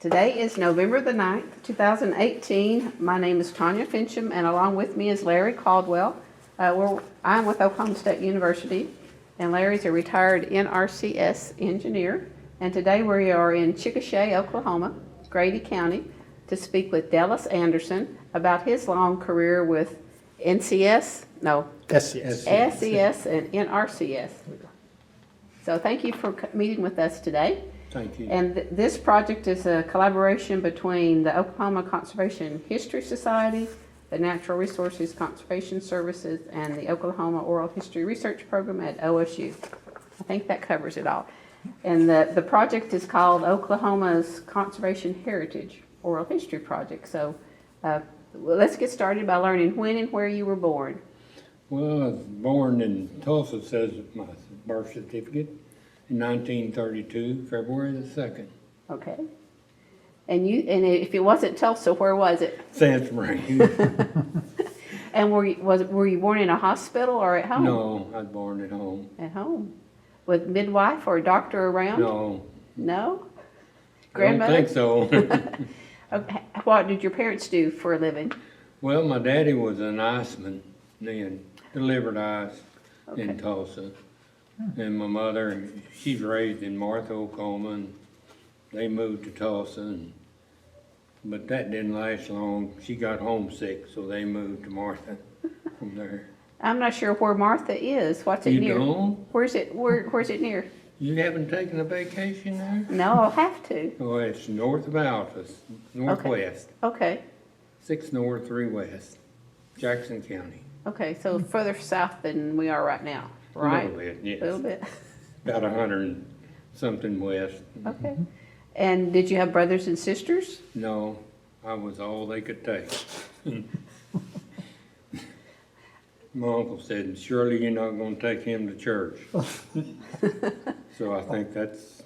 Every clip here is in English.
Today is November the 9th, 2018. My name is Tanya Finchum, and along with me is Larry Caldwell. I'm with Oklahoma State University, and Larry's a retired NRCS engineer. And today we are in Chickasha, Oklahoma, Grady County, to speak with Dellas Anderson about his long career with SES and NRCS. So thank you for meeting with us today. Thank you. And this project is a collaboration between the Oklahoma Conservation History Society, the Natural Resources Conservation Services, and the Oklahoma Oral History Research Program at OSU. I think that covers it all. And the project is called Oklahoma's Conservation Heritage Oral History Project. So let's get started by learning when and where you were born. Well, I was born in Tulsa, says my birth certificate, in 1932, February the 2nd. Okay. And if it wasn't Tulsa, where was it? Sand Springs. And were you born in a hospital or at home? No, I was born at home. At home. With midwife or a doctor around? No. No? I don't think so. Okay. What did your parents do for a living? Well, my daddy was an iceman, then delivered ice in Okay. Tulsa. And my mother, she's raised in Martha, Oklahoma, and they moved to Tulsa. But that didn't last long. She got homesick, so they moved to Martha from there. I'm not sure where Martha is. What's it You near? don't? Where's it near? You haven't taken a vacation there? No, I'll have to. Oh, it's north of Alphas, northwest. Okay. 6 north, 3 west, Jackson County. Okay, so further south than we are right now, right? A little bit, yes. A little bit. About 100 and something west. Okay. And did you have brothers and sisters? No, I was all they could take. My uncle said, surely you're not going to take him to church. So I think that's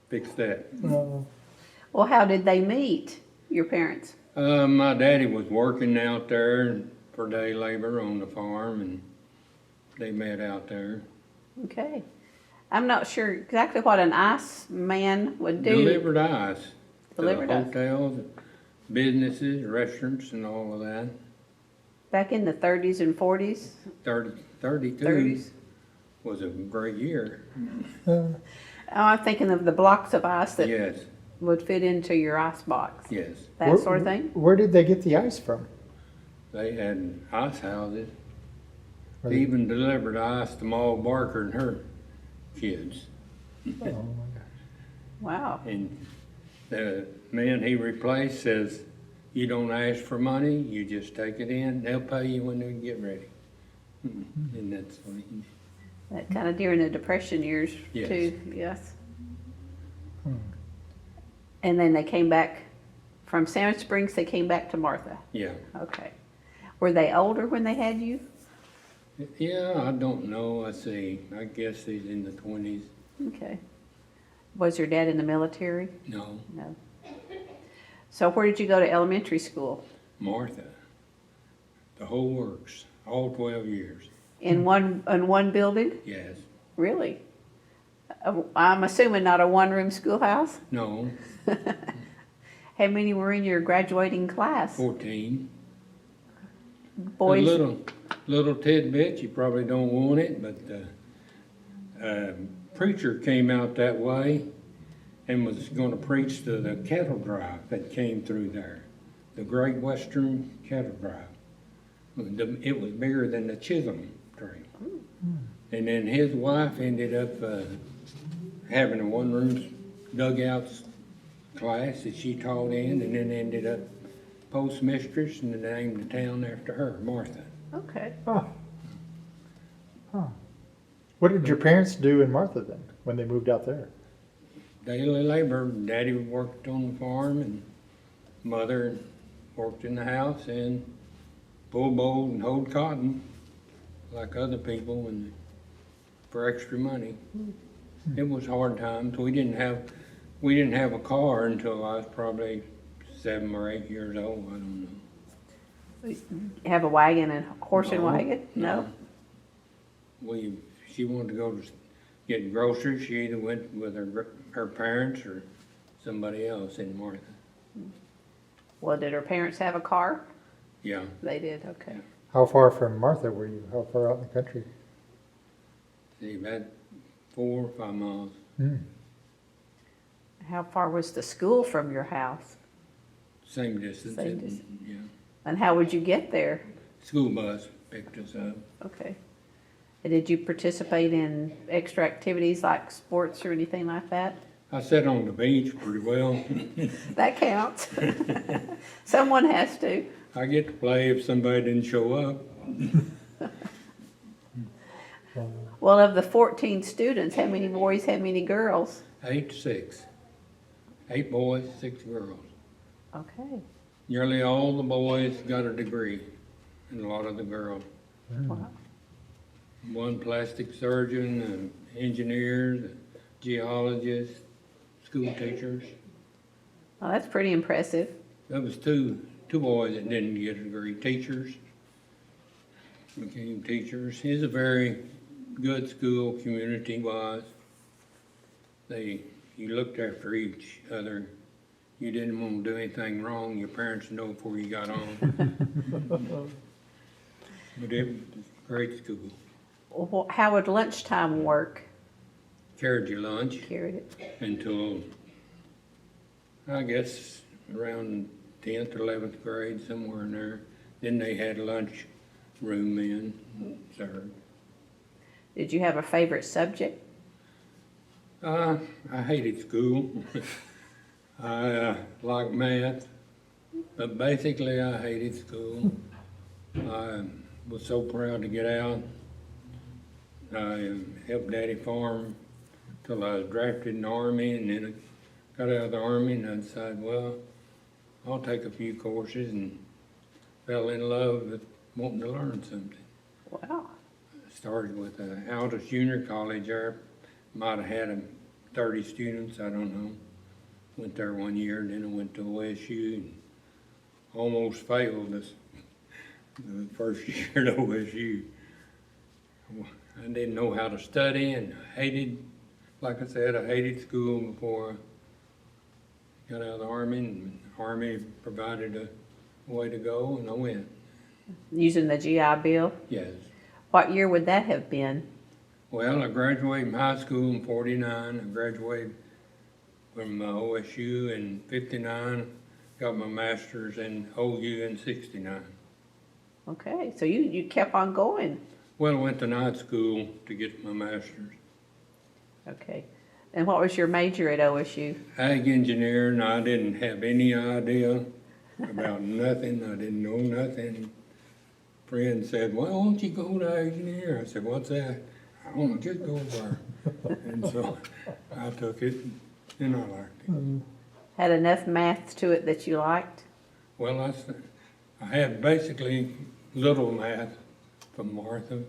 fixed that. Well, how did they meet, your parents? My daddy was working out there for day labor on the farm, and they met out there. Okay. I'm not sure exactly what an ice man would do. Delivered ice. Delivered to ice. hotels, businesses, restaurants, and all of that. Back in the 30s and 40s? 32 30s? was a great year. Oh, I'm thinking of the blocks of ice that Yes, would fit into your ice box. yes. That sort of thing? Where did they get the ice from? They had ice houses. Are They they- even delivered ice to Ma Barker and her kids. Oh, my God. Wow. And the man he replaced says, you don't ask for money, you just take it in, they'll pay you when they get ready. And that's what he did. That kind of during the Depression years Yes. too, yes. Hmm. And then they came back from Sand Springs, they came back to Martha. Yeah. Okay. Were they older when they had you? Yeah, I don't know. Let's see. I guess he's in the 20s. Okay. Was your dad in the military? No, No. So where did you go to elementary school? Martha. The whole works. All 12 years. In one building? Yes. Really? I'm assuming not a one-room schoolhouse? No. How many were in your graduating class? 14. Boys? A little tidbit. You probably don't want it, but the preacher came out that way and was going to preach to the cattle drive that came through there, the Great Western Cattle Drive. It was bigger than the Chisholm train. And then his wife ended up having a one-room dugouts class that she taught in, and then ended up postmistress, and they named the town after her, Martha. Okay. Oh. Huh. What did your parents do in Martha then, when they moved out there? Daily labor. Daddy worked on the farm, and mother worked in the house and pulled bowl and hoed cotton like other people, and for extra money. It was hard times. We didn't have a car until I was probably 7 or 8 years old. I don't know. Have a wagon and horse and No, wagon? No? She wanted to go to get groceries. She either went with her parents or somebody else in Martha. Well, did her parents have a car? Yeah, They did, okay. How far from Martha were you? How far out in the country? see, about 4 or 5 miles. Hmm. How far was the school from your house? Same distance. Same distance. Yeah. And how would you get there? School bus picked us up. Okay. And did you participate in extra activities like sports or anything like that? I sat on the bench pretty well. That counts. Someone has to. I get to play if somebody didn't show up. Well, of the 14 students, how many boys, how many girls? 8 to 6. 8 boys, 6 girls. Okay. Nearly all the boys got a degree, and a lot of the girls. Wow. One plastic surgeon, engineers, geologists, school teachers. Well, that's pretty impressive. There was two boys that didn't get a degree. Teachers became teachers. It's a very good school, community-wise. You looked after each other. You didn't want to do anything wrong. Your parents know before you got on. But it was a great school. Well, how would lunchtime work? Carried your lunch Carried it. until, I guess, around 10th or 11th grade, somewhere in there. Then they had lunch room in served. Did you have a favorite subject? I hated school. I liked math, but basically I hated school. I was so proud to get out. I helped Daddy farm till I was drafted in the Army, and then I got out of the Army and I decided, well, I'll take a few courses, and fell in love with wanting to learn something. Wow. Started with Aldous Junior College there. Might have had 30 students, I don't know. Went there one year, then I went to OSU and almost failed the first year at OSU. I didn't know how to study, and I hated, like I said, I hated school before I got out of the Army, and the Army provided a way to go, and I went. Using the GI Bill? Yes. What year would that have been? Well, I graduated from high school in '49. I graduated from OSU in '59. Got my master's in OU in '69. Okay, so you kept on going. Well, I went to night school to get my master's. Okay. And what was your major at OSU? Ag engineer, and I didn't have any idea about nothing. I didn't know nothing. Friend said, well, why don't you go to ag engineer? I said, what's that? I don't know, just go there. And so I took it, and I liked it. Had enough math to it that you liked? Well, I had basically little math from Martha,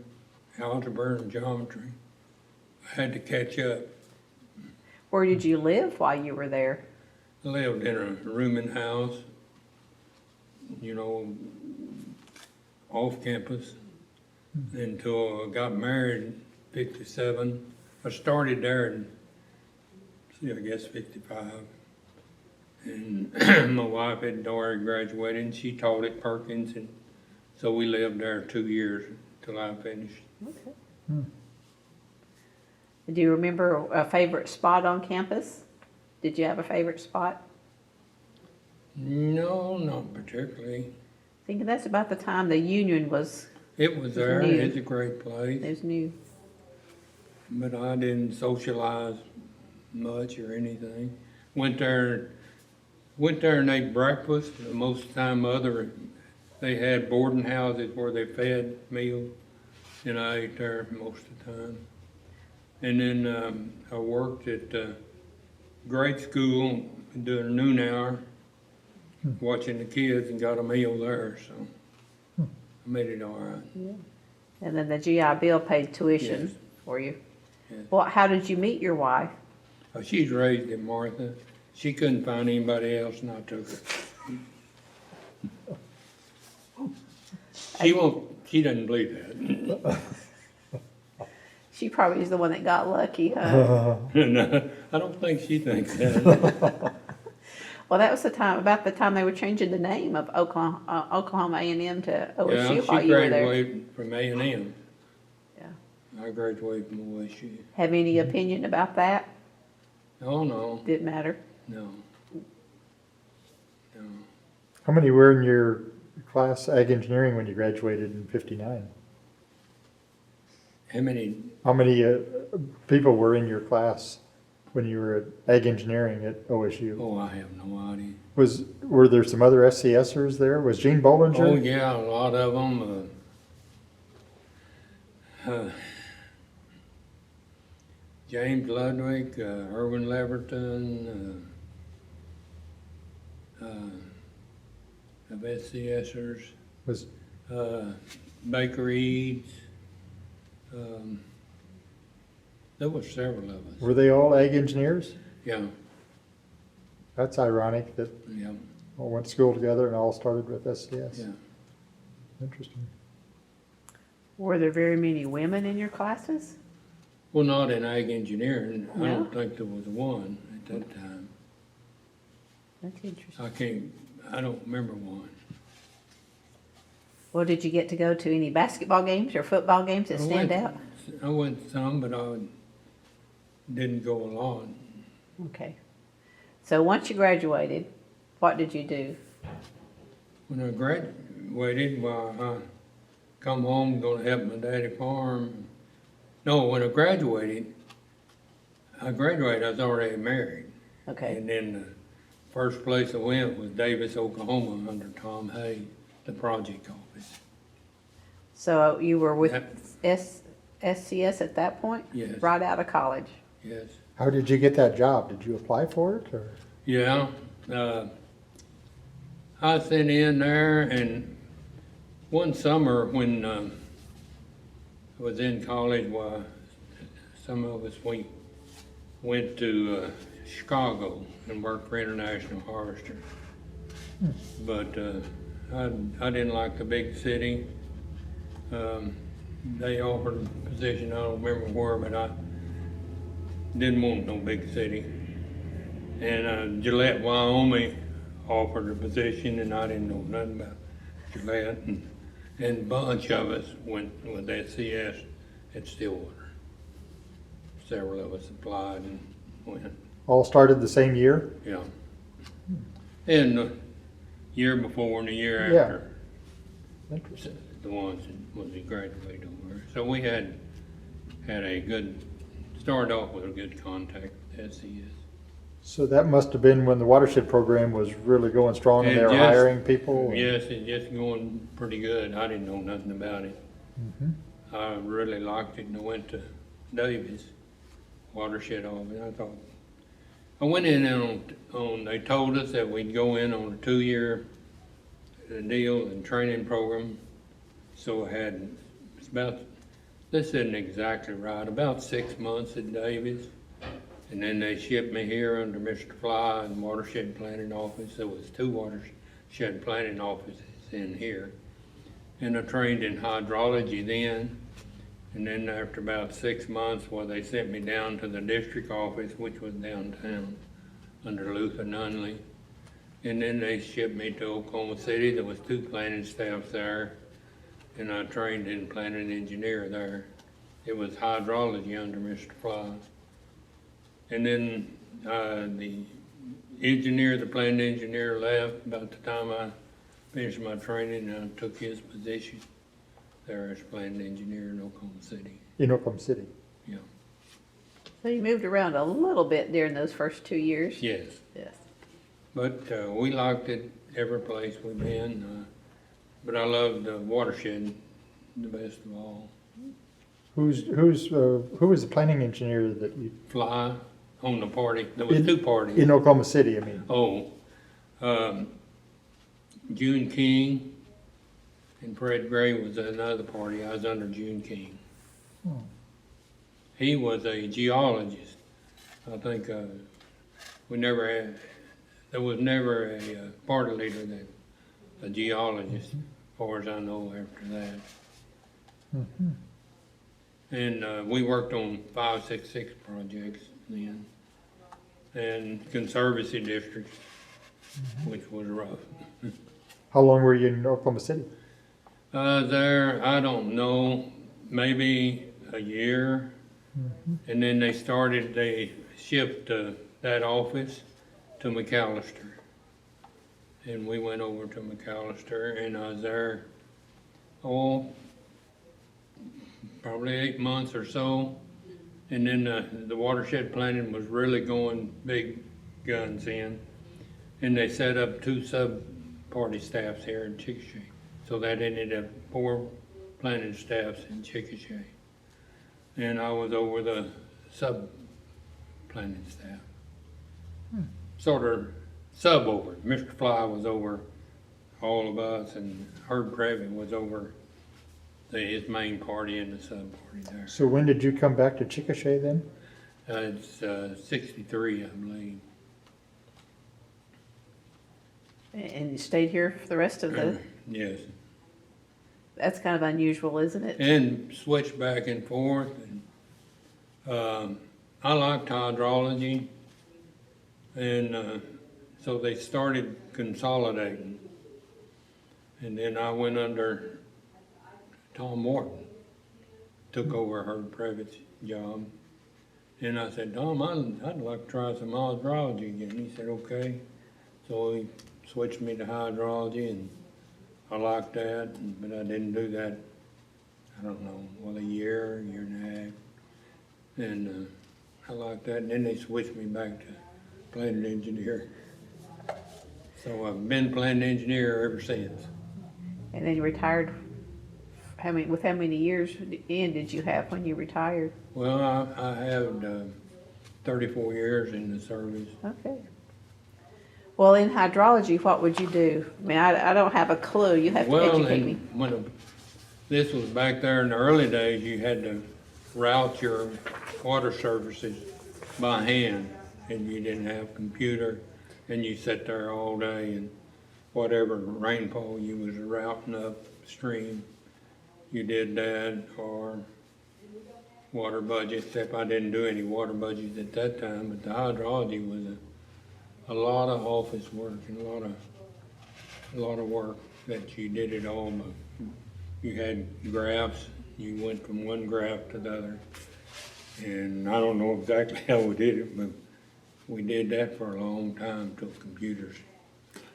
algebra and geometry. I had to catch up. Where did you live while you were there? I lived in a rooming house, you know, off campus until I got married in '57. I started there in, I guess, '55. And my wife had already graduated, and she taught at Perkins, and so we lived there 2 years till I finished. Okay. Do you remember a favorite spot on campus? Did you have a favorite spot? No, not particularly. Thinking that's about the time the Union was, It was there. new. It's a great place, it was new. but I didn't socialize much or anything. Went there and ate breakfast. Most of the time, they had boarding houses where they fed meals, and I ate there most of the time. And then I worked at grade school doing a noon hour, watching the kids, and got a meal there, so I made it all right. Yeah. And then the GI Bill paid tuition Yes. for you. Yes. Well, how did you meet your wife? She's raised in Martha. She couldn't find anybody else, and I took her. She doesn't believe that. She probably is the one that got lucky, huh? No, I don't think she thinks that. Well, that was about the time they were changing the name of Oklahoma A&M to OSU Yeah, while she you were there. graduated from A&M. Yeah. I graduated from OSU. Have any opinion about that? Oh, no, Didn't matter. no. No. How many were in your class ag engineering when you graduated in '59? How many, How many people were in your class when you were at ag engineering at OSU? oh, I have no idea. Were there some other SCSers there? Was Gene Bollinger? Oh, yeah, a lot of them. James Ludwig, Irwin Leverton, of SCSers, Was Baker Eads. There were several of us. were they all ag engineers? Yeah, That's ironic that yeah, all went to school together and all started with SCS. yeah. Interesting. Were there very many women in your classes? Well, not in ag engineering. I No? don't think there was one at that time. That's interesting. I don't remember one. Well, did you get to go to any basketball games or football games that stand out? I went some, but I didn't go a lot. Okay. So once you graduated, what did you do? When I graduated, well, I come home, gonna help my daddy farm. No, when I graduated, I was already married. Okay. And then the first place I went was Davis, Oklahoma, under Tom Hay, the project office. So you were with Yep. SCS at that point? Yes. Right out of college? Yes. How did you get that job? Did you apply for it or? Yeah, I sent in there, and one summer when I was in college, well, some of us we went to Chicago and worked for International Harvester. But I didn't like the big city. They offered a position, I don't remember where, but I didn't want no big city. And Gillette, Wyoming offered a position, and I didn't know nothing about Gillette. And a bunch of us went with SCS at Stillwater. Several of us applied and went, All started the same year? yeah. And the year before and the year Yeah. after, Interesting. the ones that was graduated over. So we had a good, started off with a good contact with SCS. So that must have been when the Watershed program was really going strong and It they were just- hiring people? Yes, it's just going pretty good. I didn't know nothing about it. Mhm. I really liked it, and I went to Davis, Watershed office. I went in on, they told us that we'd go in on a 2-year deal and training program. So I had, it's about, this isn't exactly right, about 6 months at Davis. And then they shipped me here under Mr. Fly in Watershed Planning Office. There was 2 Watershed Planning offices in here. And I trained in hydrology then. And then after about 6 months, well, they sent me down to the district office, which was downtown under Luther Nunley. And then they shipped me to Oklahoma City. There was 2 planning staffs there. And I trained in planning engineer there. It was hydrology under Mr. Fly. And then the planning engineer left about the time I finished my training, and I took his position there as planning engineer in Oklahoma City. In Oklahoma City? Yeah. So you moved around a little bit during those first 2 years? Yes. Yes. But we liked it every place we've been. But I loved Watershed the best of all. Who was the planning engineer that you, Fly on the party. There was 2 parties. in Oklahoma City, I mean? June King and Fred Gray was another party. I was under June King. Hmm. He was a geologist. I think there was never a party leader that a geologist, as far as I know after that. Mhm. And we worked on 566 projects then, and conservancy districts. which was rough. How long were you in Oklahoma City? There, I don't know, maybe a year. And then they shipped that office to McAllister. And we went over to McAllister, and I was there, probably 8 months or so. And then the watershed planning was really going big guns in. And they set up 2 sub-party staffs here in Chickasha. So that ended up 4 planning staffs in Chickasha. And I was over the sub-planning staff. Sort of sub over. Mr. Fly was over all of us, and Herb Craven was over his main party and the sub-party there. So when did you come back to Chickasha then? It's 63, I believe. And you stayed here for the rest of the, Yes. that's kind of unusual, isn't it? And switched back and forth. And, I liked hydrology, and so they started consolidating. And then I went under Tom Morton, took over Herb Previtt's job. And I said, Tom, I'd like to try some hydrology again. He said, okay. So he switched me to hydrology, and I liked that, but I didn't do that, I don't know, a year and a half. And I liked that, and then they switched me back to planning engineer. So I've been planning engineer ever since. And then you retired, with how many years in did you have when you retired? Well, I have 34 years in the service. Okay. Well, in hydrology, what would you do? I mean, I don't have a clue. You have to educate me. When this was back there in the early days, you had to route your water services by hand, and you didn't have computer, and you sat there all day, and whatever rainfall you was routing upstream, you did that, or water budget, except I didn't do any water budgets at that time, but the hydrology was a lot of office work and a lot of work that you did it all. But you had graphs, you went from one graph to the other, and I don't know exactly how we did it, but we did that for a long time till computers.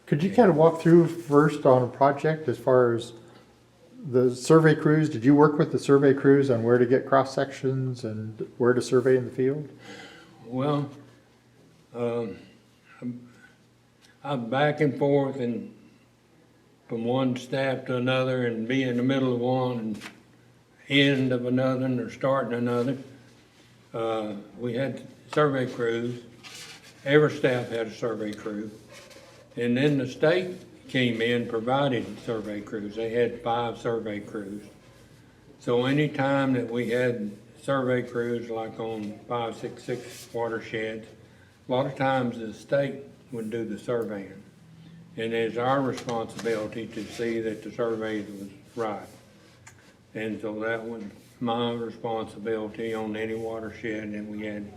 Could you kind of walk through first on a project as far as the survey crews? Did you work with the survey crews on where to get cross sections and where to survey in the field? Well, I'm back and forth and from one staff to another, and be in the middle of one and end of another, or starting another. We had survey crews. Every staff had a survey crew. And then the state came in, provided survey crews. They had 5 survey crews. So any time that we had survey crews, like on 566 watersheds, a lot of times the state would do the surveying. And it's our responsibility to see that the survey was right. And so that was my responsibility on any watershed that we had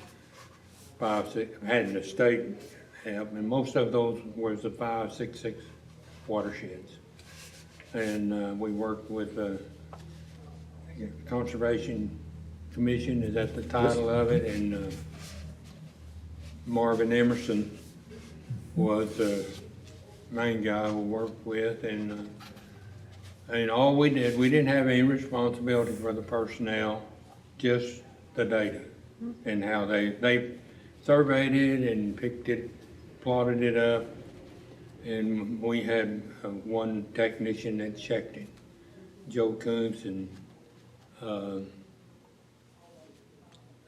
5, 6, had the state help, and most of those was the 566 watersheds. And we worked with the Conservation Commission, is that the title of it, and Marvin Emerson was the main guy we worked with, and all we did, we didn't have any responsibility for the personnel, just the data, and how they surveyed it and picked it, plotted it up, and we had one technician that checked it, Joe Kuntz and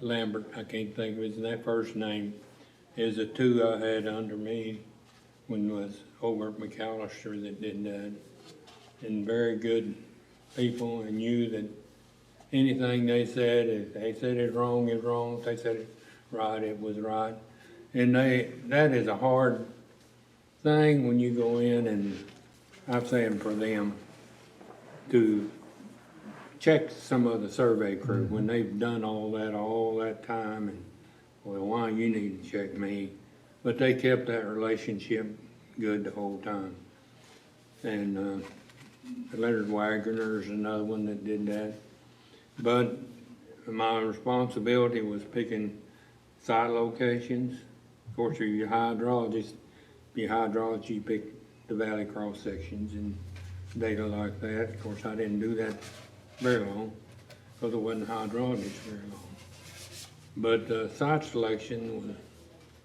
Lambert, I can't think of his first name, is the 2 I had under me when I was over at McAllister that did that. And very good people, and knew that anything they said, if they said it's wrong, it's wrong. If they said it right, it was right. And that is a hard thing when you go in, and I'm saying for them to check some of the survey crew when they've done all that time, and well, why you need to check me? But they kept that relationship good the whole time. And Leonard Wagner's another one that did that. But my responsibility was picking site locations. Of course, you're hydrologist. Be hydrologist, you pick the valley cross sections and data like that. Of course, I didn't do that very long because I wasn't hydrologist very long. But site selection was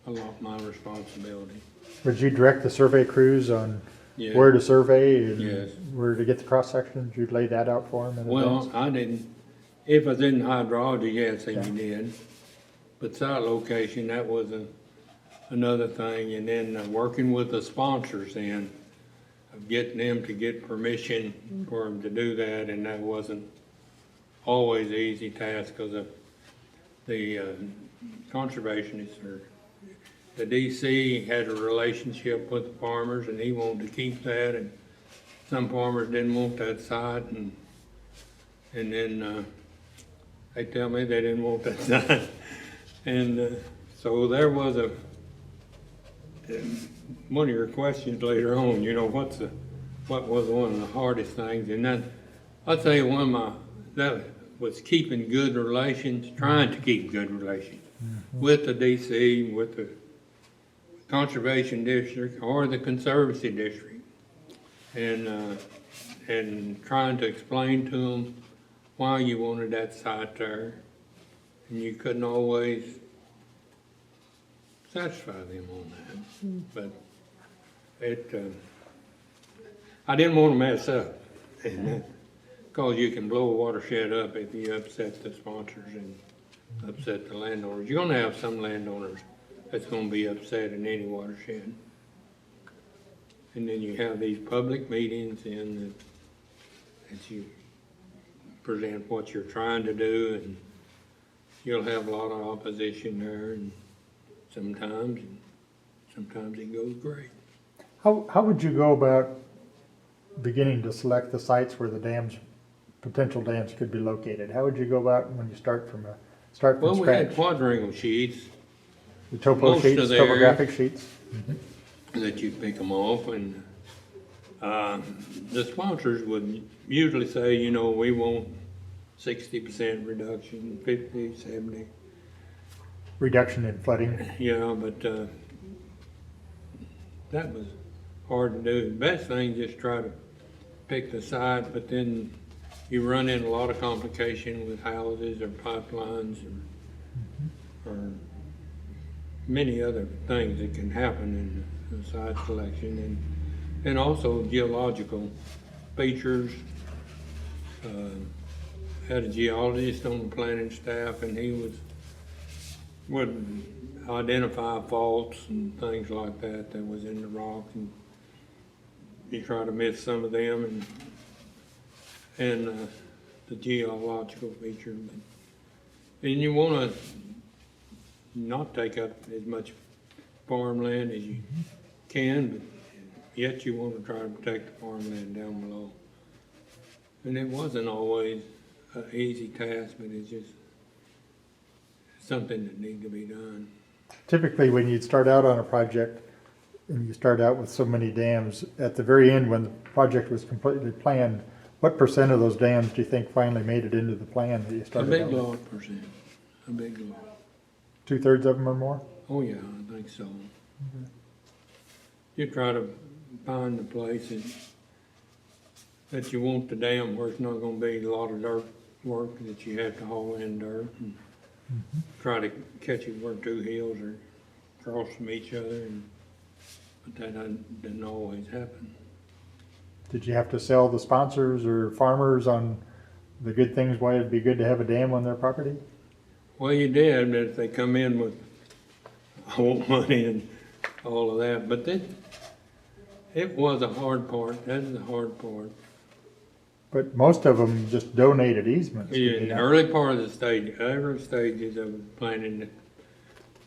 a lot my responsibility. Would you direct the survey crews on Yeah. where to survey and Yes. where to get the cross sections? You'd lay that out for them in Well, advance? I didn't. If I was in hydrology, yes, I Yeah. did. But site location, that was another thing. And then working with the sponsors then, of getting them to get permission for them to do that. And that wasn't always an easy task because of the conservationists or the DC had a relationship with the farmers and he wanted to keep that, and some farmers didn't want that site, and then they tell me they didn't want that site. And so there was one of your questions later on, you know, what was one of the hardest things, and then I'd say that was keeping good relations, trying to keep good relations with the DC, with the conservation district or the conservancy district, and trying to explain to them why you wanted that site there, and you couldn't always satisfy them on that. But I didn't want to mess up, and because you can blow a watershed up if you upset the sponsors and upset the landowners. You're going to have some landowners that's going to be upset in any watershed. And then you have these public meetings and that you present what you're trying to do, and you'll have a lot of opposition there, and sometimes it goes great. How would you go about beginning to select the sites where the potential dams could be located? How would you go about when you start from Well, we had scratch? quadrangle sheets The topo most sheets, of the topographic sheets? that you pick them off, and the sponsors would usually say, you know, we want 60% reduction, 50, 70. Reduction in flooding? Yeah, but that was hard to do. The best thing is just try to pick the site, but then you run into a lot of complication with houses or pipelines or many other things that can happen in the site selection, and also geological features. Had a geologist on the planning staff, and he would identify faults and things like that was in the rock, and you try to miss some of them and the geological feature. And you want to not take up as much farmland as you can, but yet you want to try to protect the farmland down below. And it wasn't always an easy task, but it's just something that needed to be done. Typically, when you'd start out on a project and you start out with so many dams, at the very end, when the project was completely planned, what percent of those dams do you think finally made it into the plan that you A started big out with? lot percent, a big lot. 2/3 of them or more? Oh, yeah, I think so. You try to find the places that you want the dam where it's not gonna be a lot of dirt work that you have to haul in dirt, and try to catch it where two hills are across from each other, but that didn't always happen. Did you have to sell the sponsors or farmers on the good things, why it'd be good to have a dam on their property? Well, you did, but if they come in with, I want money and all of that, but it was a hard part, that's the hard part. But most of them just donated easements. did In they the not? early part of the stage, early stages of planning,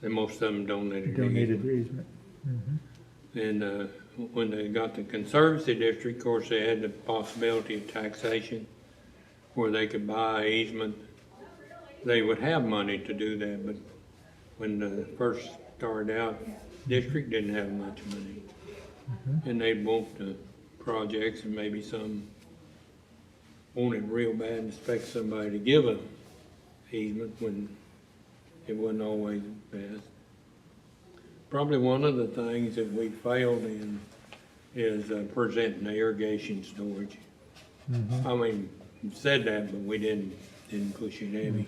most of them donated. Donated easement. And when they got the conservancy district, of course, they had the possibility of taxation where they could buy easement. They would have money to do that, but when the first started out, district didn't have much money. And they'd want the projects, and maybe some wanted real bad and expect somebody to give a easement when it wasn't always best. Probably one of the things that we failed in is presenting the irrigation storage. I mean, said that, but we didn't push it heavy.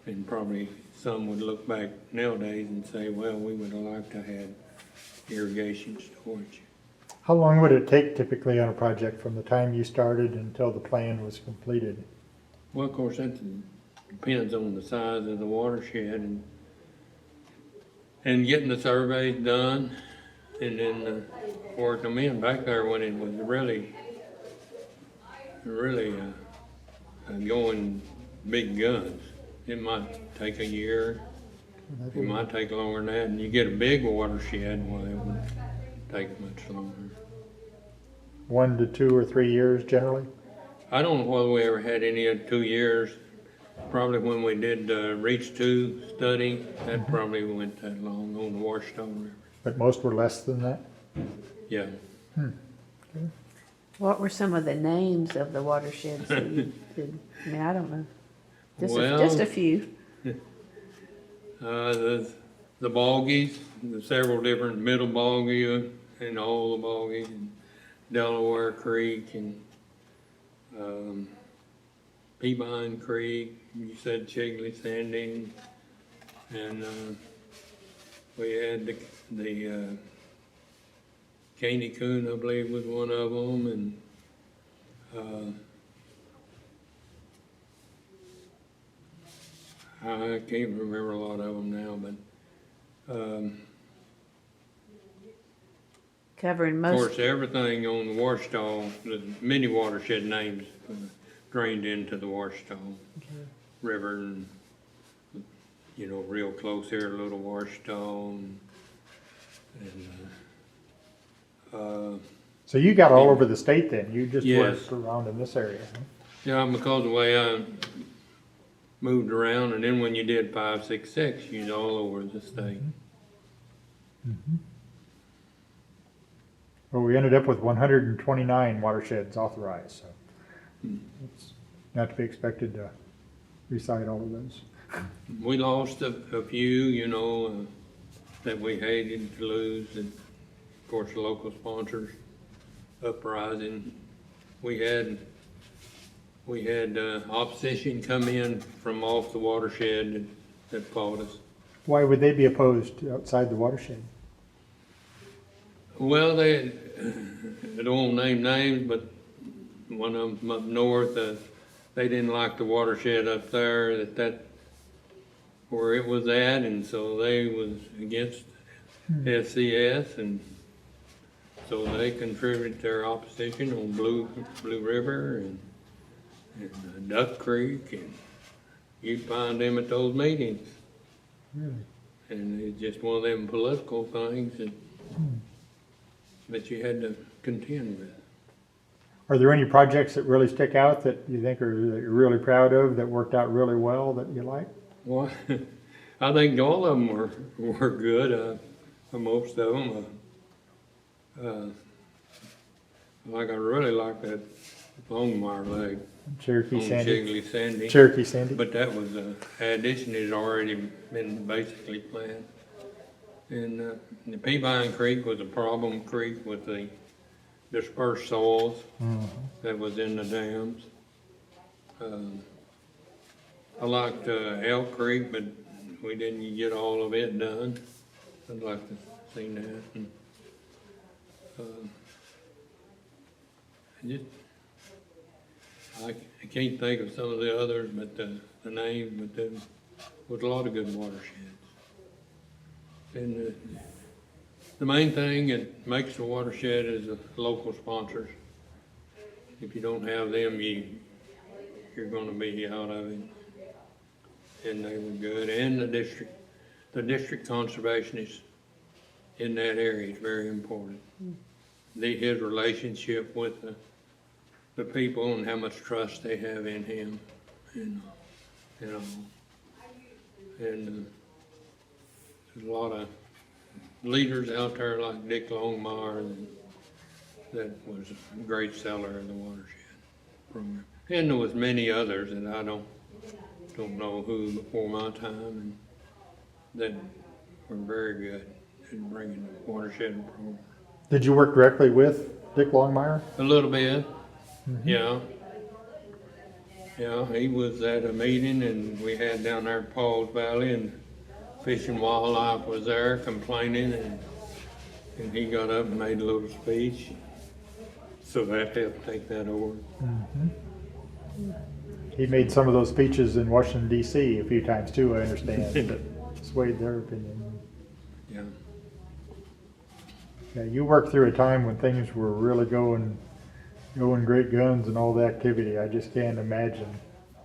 And probably some would look back nowadays and say, well, we would have liked to have irrigation storage. How long would it take typically on a project from the time you started until the plan was completed? Well, of course, that depends on the size of the watershed and getting the surveys done, and then working them in. Back there when it was really going big guns, it might take a year. It might take longer than that, and you get a big watershed, well, it would take much longer. 1 to 2 or 3 years generally? I don't know whether we ever had any of 2 years. Probably when we did Reach 2 study, that probably went that long on the Watershed River. But most were less than that? Yeah. What were some of the names of the watersheds that you did? I mean, I don't know. Well, Just a few. The bogies, the several different middle bogie and all the bogies, and Delaware Creek and Peabine Creek, you said Chigley Sandy, and we had the Caney Coon, I believe, was one of them, and I can't remember a lot of them now, but Covering of most. course, everything on the Watershed, the many watershed names drained into the Watershed River, and real close here, Little Watershed, and So you got all over the state then? You just Yes. worked around in this area? Huh? yeah, because of the way I moved around, and then when you did 566, you was all over the state. Well, we ended up with 129 watersheds authorized, so it's not to be expected to recite all of those. We lost a few, that we hated to lose, and of course, the local sponsors, Uprising. We had opposition come in from off the watershed that fought us. Why would they be opposed outside the watershed? Well, I don't want to name names, but one of them up north, they didn't like the watershed up there, that where it was at, and so they was against SCS, and so they contributed their opposition on Blue River and Duck Creek, and you'd find them at those meetings. Really? And it's just one of them political things that you had to contend with. Are there any projects that really stick out that you think that you're really proud of, that worked out really well, that you like? Well, I think all of them were good. Most of them. I really like that Longmire leg Cherokee on Sandy? Chigley Sandy. Cherokee Sandy? But that was addition had already been basically planned. And the Peabine Creek was a problem creek with the dispersed soils that was in the dams. I liked Elk Creek, but we didn't get all of it done. I'd like to see that. And, I can't think of some of the others, but the names, but there was a lot of good watersheds. And the main thing that makes the watershed is the local sponsors. If you don't have them, you're going to be out of it. And they were good. And the district conservationist in that area is very important. His relationship with the people and how much trust they have in him, and there's a lot of leaders out there like Dick Longmire that was a great seller in the watershed program. And there was many others that I don't know who before my time and that were very good in bringing the watershed program. Did you work directly with Dick Longmire? A little bit, yeah. Yeah, he was at a meeting and we had down there at Paul's Valley and Fish and Wildlife was there complaining and he got up and made a little speech. So that helped take that over. He made some of those speeches in Washington DC a few times too, I understand, that swayed their opinion. Yeah. Yeah, you worked through a time when things were really going great guns and all the activity. I just can't imagine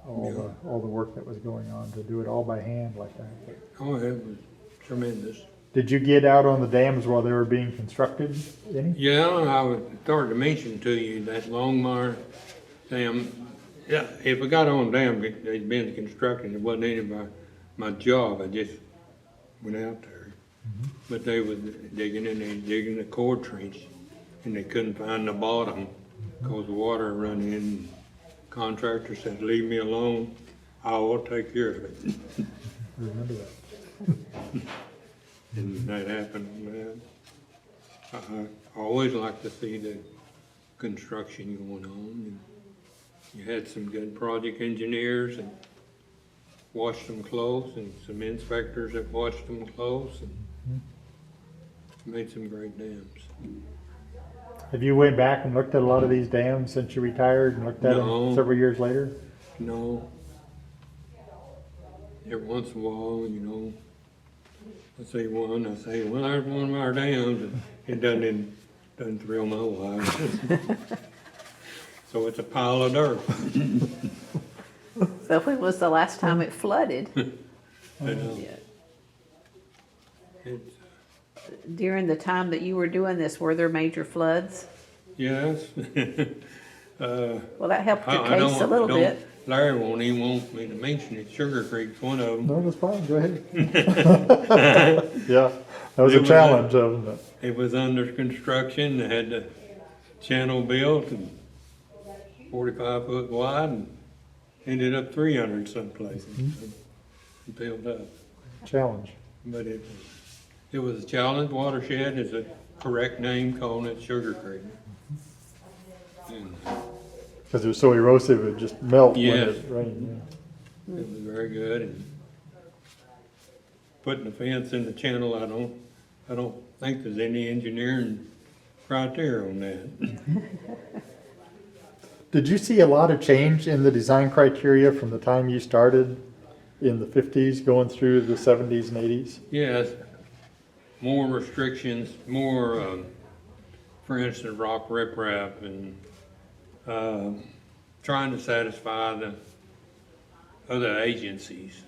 all the work that was going on to do it all by hand like that. Oh, it was tremendous. Did you get out on the dams while they were being constructed any? Yeah, I was started to mention to you that Longmire Dam. Yeah, if I got on dam, they'd been constructing. It wasn't any of my job. I just went out there. But they was digging the core trench, and they couldn't find the bottom because the water run in. Contractor said, "Leave me alone. I will take care of it." I remember that. And that happened. I always like to see the construction going on. And you had some good project engineers and watched them close, and some inspectors that watched them close, and made some great dams. Have you went back and looked at a lot of these dams since you retired and looked at No. them several years later? No. Every once in a while, I see one, well, there's one of our dams, and it doesn't thrill my wife. So it's a pile of dirt. So when was the last time it flooded? But, Yeah. it's, During the time that you were doing this, were there major floods? yes. Well, that helped your I case a little don't- bit. Larry won't even want me to mention it. Sugar Creek's one of them. No, that's fine, go ahead. Yeah, that was It a was challenge, wasn't it? It was under construction. They had the channel built and 45 foot wide and ended up 300 some places. It built up. Challenge. But it was a challenge. Watershed is a correct name, calling it Sugar Creek. And Because it was so erosive, it would just melt when Yes. it rained. it was very good. And putting the fence in the channel, I don't think there's any engineering criteria on that. Did you see a lot of change in the design criteria from the time you started in the 50s going through the 70s and 80s? Yes, more restrictions, more, for instance, rock riprap and trying to satisfy the other agencies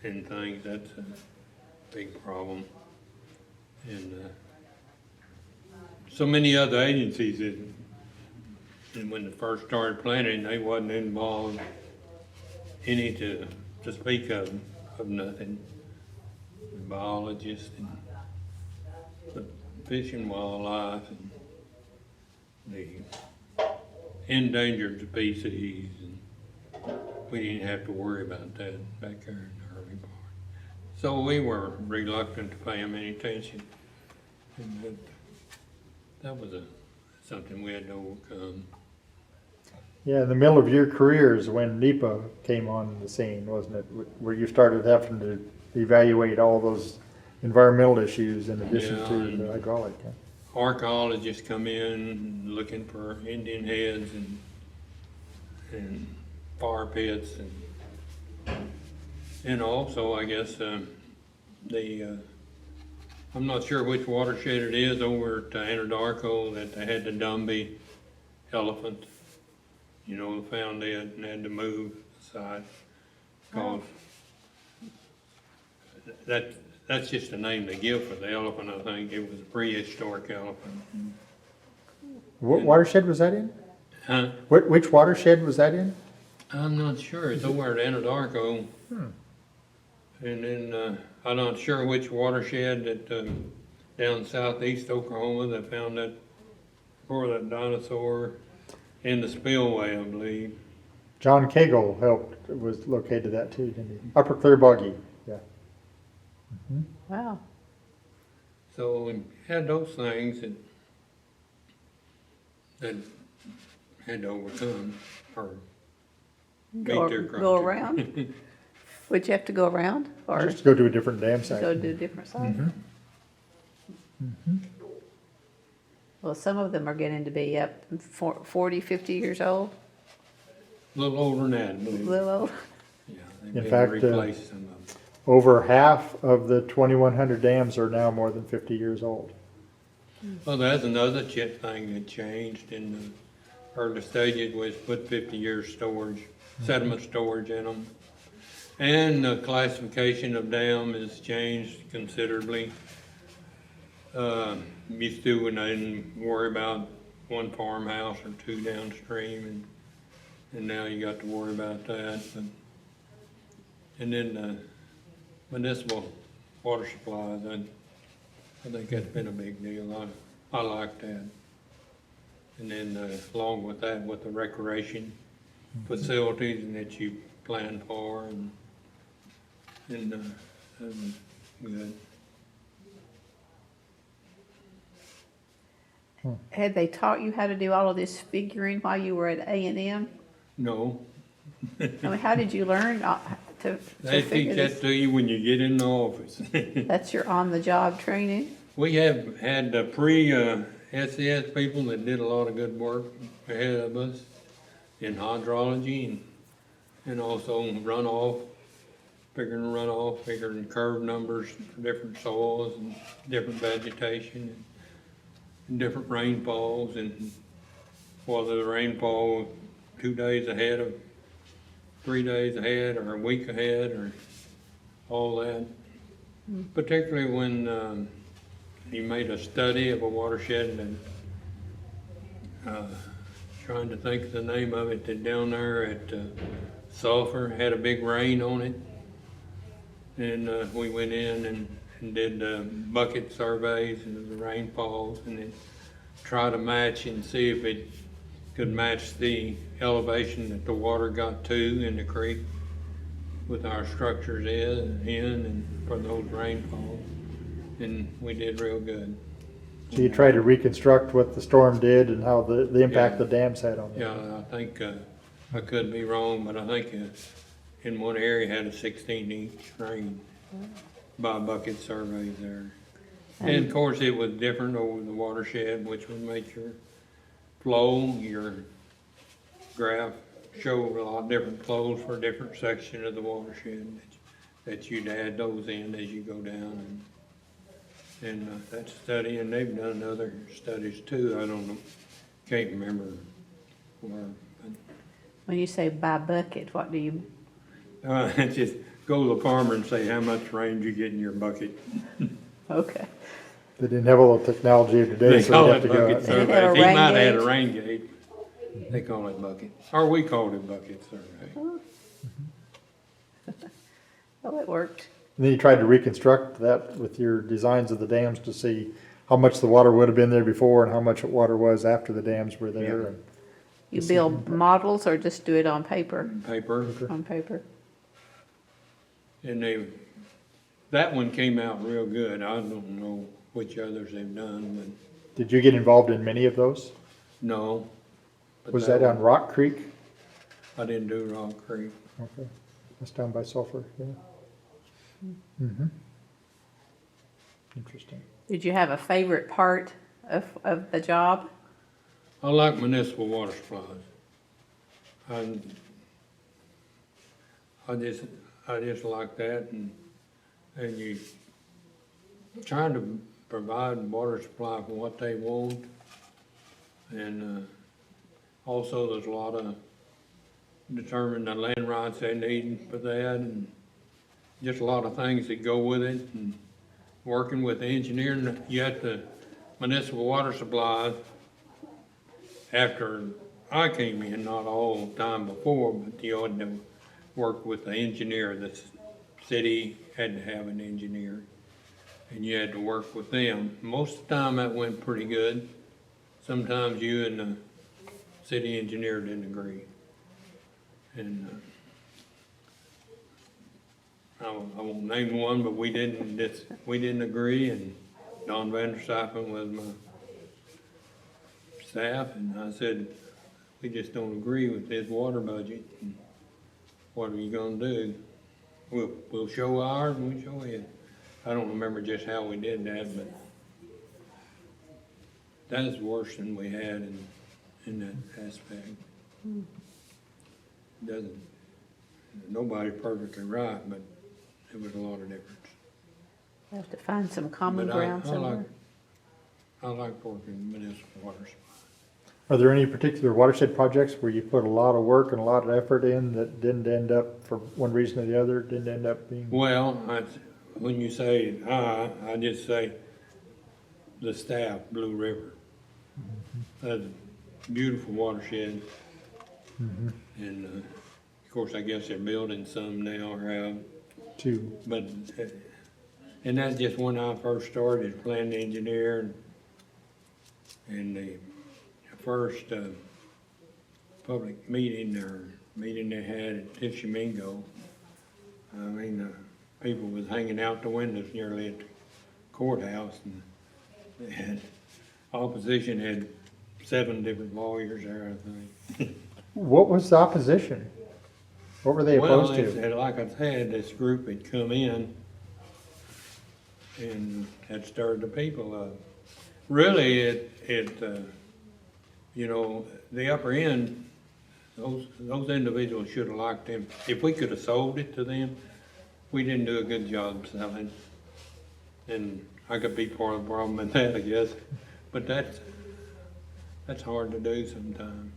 and things. That's a big problem. And so many other agencies and when they first started planning, they wasn't involved any to speak of nothing. The biologists and the fish and wildlife and the endangered species, and we didn't have to worry about that back there in the early part. So we were reluctant to pay them any attention, and that was something we had to overcome. Yeah, in the middle of your careers when NEPA came on the scene, wasn't it? Where you started having to evaluate all those environmental issues in addition Yeah, to and the hydraulic. Huh? Archaeologists come in looking for Indian heads and fire pits and also I guess I'm not sure which watershed it is over at Anadarko that they had the Dumby elephant. They found it and had to move aside because that's just the name they give for the elephant. I think it was a prehistoric elephant. What watershed was that in? Huh? Which watershed was that in? I'm not sure. It's over at Anadarko. And then I'm not sure which watershed that down southeast Oklahoma, they found that, or that dinosaur in the spillway, I believe. John Cagle was located that too, didn't he? Upper Clear Boggy, yeah. Wow. So we had those things that had to overcome or meet their criteria. Go around? Would you have to go around or Just go to a different dam go site. to a different side? Well, some of them are getting to be up 40, 50 years old, A little older than that, I a believe. little old. Yeah, In they've been fact, replaced some of them. Over half of the 2,100 dams are now more than 50 years old. Well, that's another thing that changed in the early stages was put 50-year storage, sediment storage in them. And the classification of dam has changed considerably. Used to when I didn't worry about one farmhouse or two downstream, and now you got to worry about that. And then municipal water supplies, I think that's been a big deal. I like that. And then along with that, with the recreation facilities and that you plan for, and good. Had they taught you how to do all of this figuring while you were at A&M? No, I mean, how did you learn to they figure teach this? that to you when you get in the office. That's your on-the-job training? We have had SES people that did a lot of good work ahead of us in hydrology and also runoff, figuring curve numbers for different soils and different vegetation and different rainfalls, and whether the rainfall 2 days ahead of 3 days ahead or a week ahead or all that. Particularly when he made a study of a watershed and trying to think of the name of it, that down there at Sulphur had a big rain on it. And we went in and did bucket surveys of the rainfalls and then try to match and see if it could match the elevation that the water got to in the creek with our structures in and for those rainfalls. And we did real good. So you try to reconstruct what the storm did and how the impact Yeah. the dams had on it. Yeah, I think, I could be wrong, but I think in one area had a 16-inch rain by bucket surveys there. And of course, it was different over the watershed, which would make your flow, your graph show a lot different flows for a different section of the watershed that you'd add those in as you go down. And that's a study, and they've done other studies too. I don't know, can't remember where. When you say by bucket, what do you, Just go to the farmer and say, how much rain you get in your bucket? okay. They didn't have all the technology of today, They so call they it have to go bucket out. They had a survey. He rain might have had a gauge? rain gauge. They call it bucket, or we called it bucket survey. Oh, it worked. And then you tried to reconstruct that with your designs of the dams to see how much the water would have been there before and how much water was after the dams were there. Yeah. And You build models or just do it on paper? Paper, On paper. and that one came out real good. I don't know which others they've done, Did you get involved in many of those? but no. But Was that on one, Rock Creek? I didn't do Rock Creek. Okay, that's down by Sulphur, yeah. Interesting. Did you have a favorite part of the job? I like municipal water supplies. I just like that, and you trying to provide water supply for what they want, and also there's a lot of determining the land rights they need for that, and just a lot of things that go with it, and working with the engineering. You have the municipal water supplies. After I came in, not all the time before, but you had to work with the engineer. The city had to have an engineer. and you had to work with them. Most of the time that went pretty good. Sometimes you and the city engineer didn't agree. And I won't name one, but we didn't agree, and Don Vanderstappen was my staff, and I said, we just don't agree with this water budget. And what are you gonna do? We'll show ours and we'll show it. I don't remember just how we did that, but that is worse than we had in that aspect. Nobody's perfectly right, but it was a lot of difference. We have to find some common But ground somewhere. I like working municipal water supply. Are there any particular watershed projects where you put a lot of work and a lot of effort in that didn't end up, for one reason or the other, didn't end up being? Well, when you say I just say the staff, Blue River. That's a beautiful watershed. And of course, I guess they're building some now or have. Two. But, and that's just when I first started planning engineer, and the first public meeting they had at Tishomingo, I mean, people was hanging out the windows nearly at the courthouse, and they had, opposition had 7 different lawyers there, I think. What was the opposition? What were they opposed to? Well, like I said, this group had come in and had stirred the people up. Really, you know, the upper end, those individuals should have liked them. If we could have sold it to them, we didn't do a good job selling. And I could be part of the problem in that, I guess. But that's hard to do sometimes.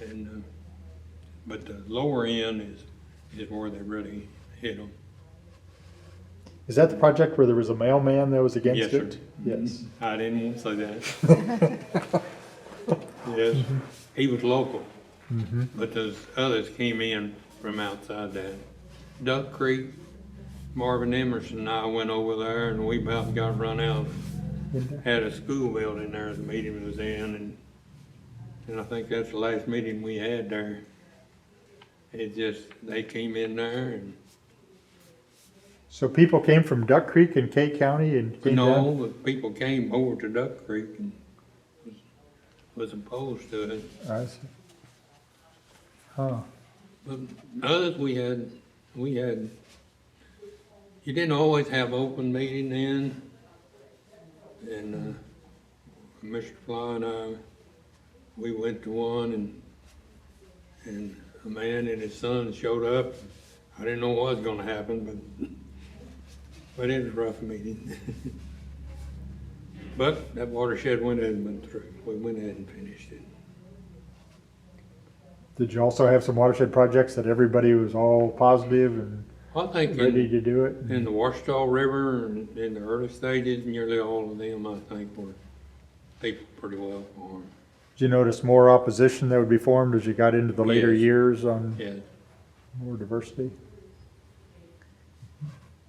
And but the lower end is where they really hit them. Is that the project where there was a mailman that was against Yes, it? sir. Yes. I didn't want to say that. Yes, he was local, but those others came in from outside that. Duck Creek, Marvin Emerson and I went over there, and we about got run out. Had a school building there the meeting was in, and I think that's the last meeting we had there. It just, they came in there and. So people came from Duck Creek in Kate County and came No, down? but people came over to Duck Creek and was opposed to it. I see. Huh. But others we had, you didn't always have open meeting then. And Mr. Fly and I, we went to one, and a man and his son showed up. I didn't know what was gonna happen, but it was a rough meeting. But that watershed went ahead and went through. We went ahead and finished it. Did you also have some watershed projects that everybody was all positive and I think ready to do it? in the Washita River and in the early stages, nearly all of them, I think, were people pretty well formed. Did you notice more opposition that would be formed as you got into the later Yes. years on Yeah. more diversity?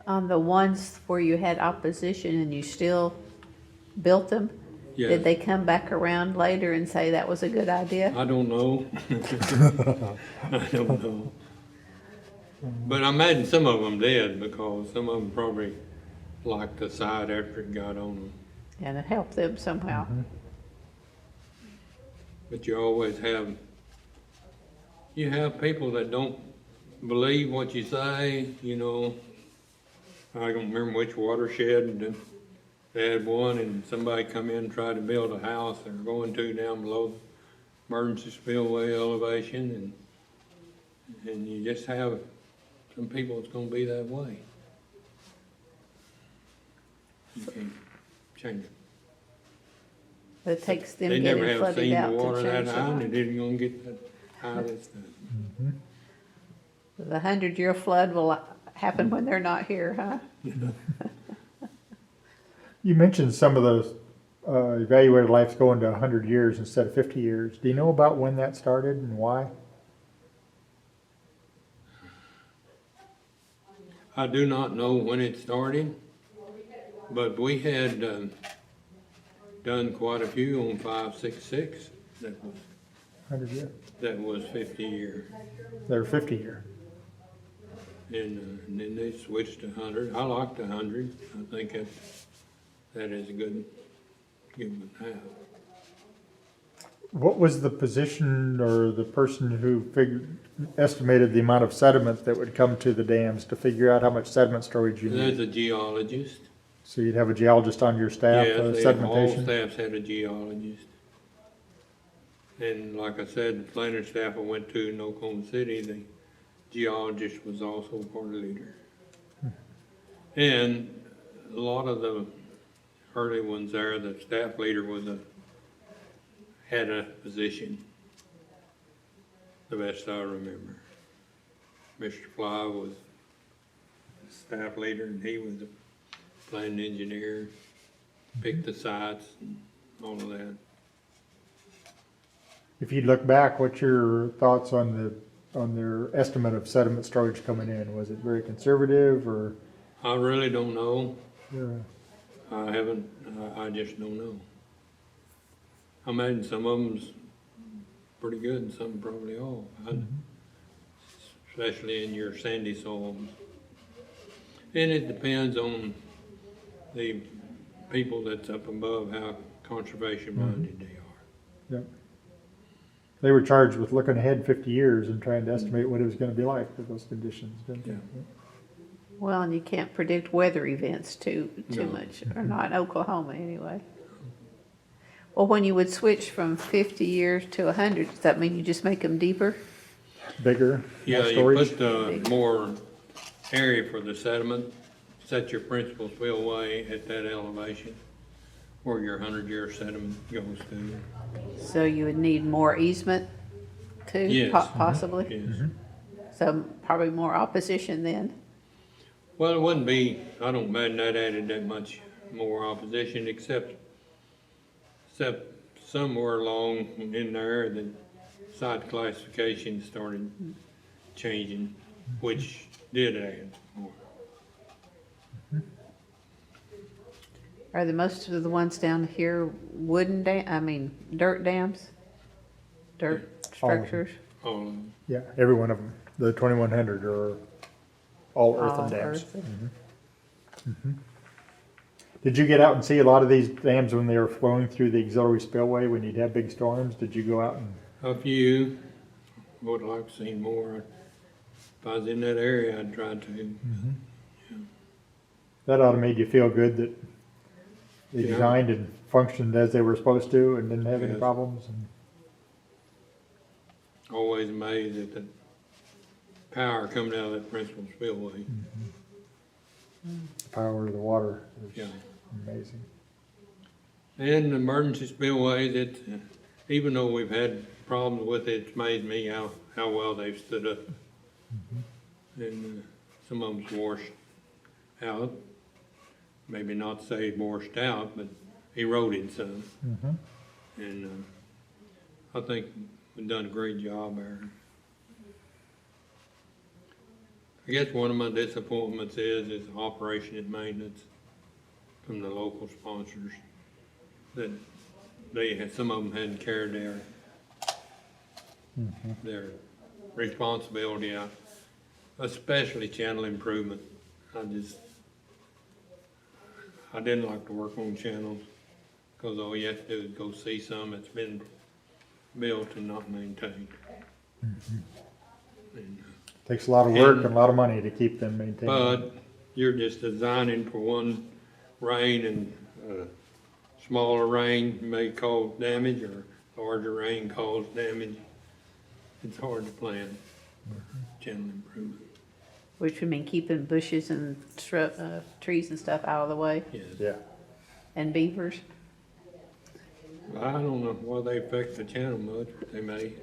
On the ones where you had opposition and you still built them, Yeah. did they come back around later and say that was a good idea? I don't know. I don't know. But I imagine some of them did, because some of them probably liked the side after it got on them. And it helped them somehow. But you always have people that don't believe what you say, you know. I don't remember which watershed, and they had one, and somebody come in and tried to build a house they're going to down below emergency spillway elevation, and you just have some people that's gonna be that way. You can't change it. But it takes them They never getting have flooded seen out the to water that change high, and it. they didn't gonna get that high this time. The 100-year flood will happen when they're not here, huh? You mentioned some of those evaluated lives going to 100 years instead of 50 years. Do you know about when that started and why? I do not know when it started. But we had, done quite a few on 566 that was 50 year. They were 50 year. And then they switched to 100. I like the 100. I think that is a good one to have. What was the position or the person who estimated the amount of sediment that would come to the dams to figure out how much sediment storage you There's need? a geologist. So you'd have a geologist on your staff, Yes, all sedimentation? staffs had a geologist. And like I said, the planning staff I went to in Oklahoma City, the geologist was also part of the leader. And a lot of the early ones there, the staff leader had a position, the best I remember. Mr. Fly was the staff leader, and he was the planning engineer, picked the sites and all of that. If you look back, what's your thoughts on their estimate of sediment storage coming in? Was it very conservative or? I really don't know. Yeah. I just don't know. I imagine some of them's pretty good and some probably off, especially in your sandy soils. And it depends on the people that's up above, how conservation minded they are. Yep. They were charged with looking ahead 50 years and trying to estimate what it was going to be like with those conditions, didn't they? Yeah. Well, and you can't predict weather events too No. much, or not in Oklahoma anyway. Well, when you would switch from 50 years to 100, does that mean you just make them deeper? Bigger, Yeah, more you storage? put more area for the sediment, set your principal spillway at that elevation where your 100-year sediment goes to. So you would need more easement too, Yes. possibly? Yes. So probably more opposition then. Well, it wouldn't be, I don't imagine that added that much more opposition, except somewhere along in there, the site classification started changing, which did add more. Are the most of the ones down here dirt dams? Dirt All of them. structures? All of them. Yeah, every one of them. The 2100 are all earthen All dams. earthen. Did you get out and see a lot of these dams when they were flowing through the auxiliary spillway when you'd have big storms? Did you go out and? A few, would like to see more. If I was in that area, I'd try to. That ought to made you feel good that they Yeah. designed and functioned as they were supposed to and didn't have any Yes. problems. And Always amazed at the power coming out of that principal spillway. the power of the water is Yeah. amazing. And emergency spillways, even though we've had problems with it, it's amazed me how well they've stood up. And some of them's washed out. Maybe not say washed out, but eroded some. And I think we've done a great job there. I guess one of my disappointments is operation and maintenance from the local sponsors. That some of them hadn't carried their responsibility out, especially channel improvement. I didn't like to work on channels, because all you have to do is go see some that's been built and not maintained. And, Takes a lot of work And- and a lot of money to keep them maintained. but you're just designing for one rain, and smaller rain may cause damage, or larger rain cause damage. It's hard to plan channel improvement. Which would mean keeping bushes and trees and stuff out of the way, Yes. Yeah. and beavers. I don't know why they affect the channel much, but they may.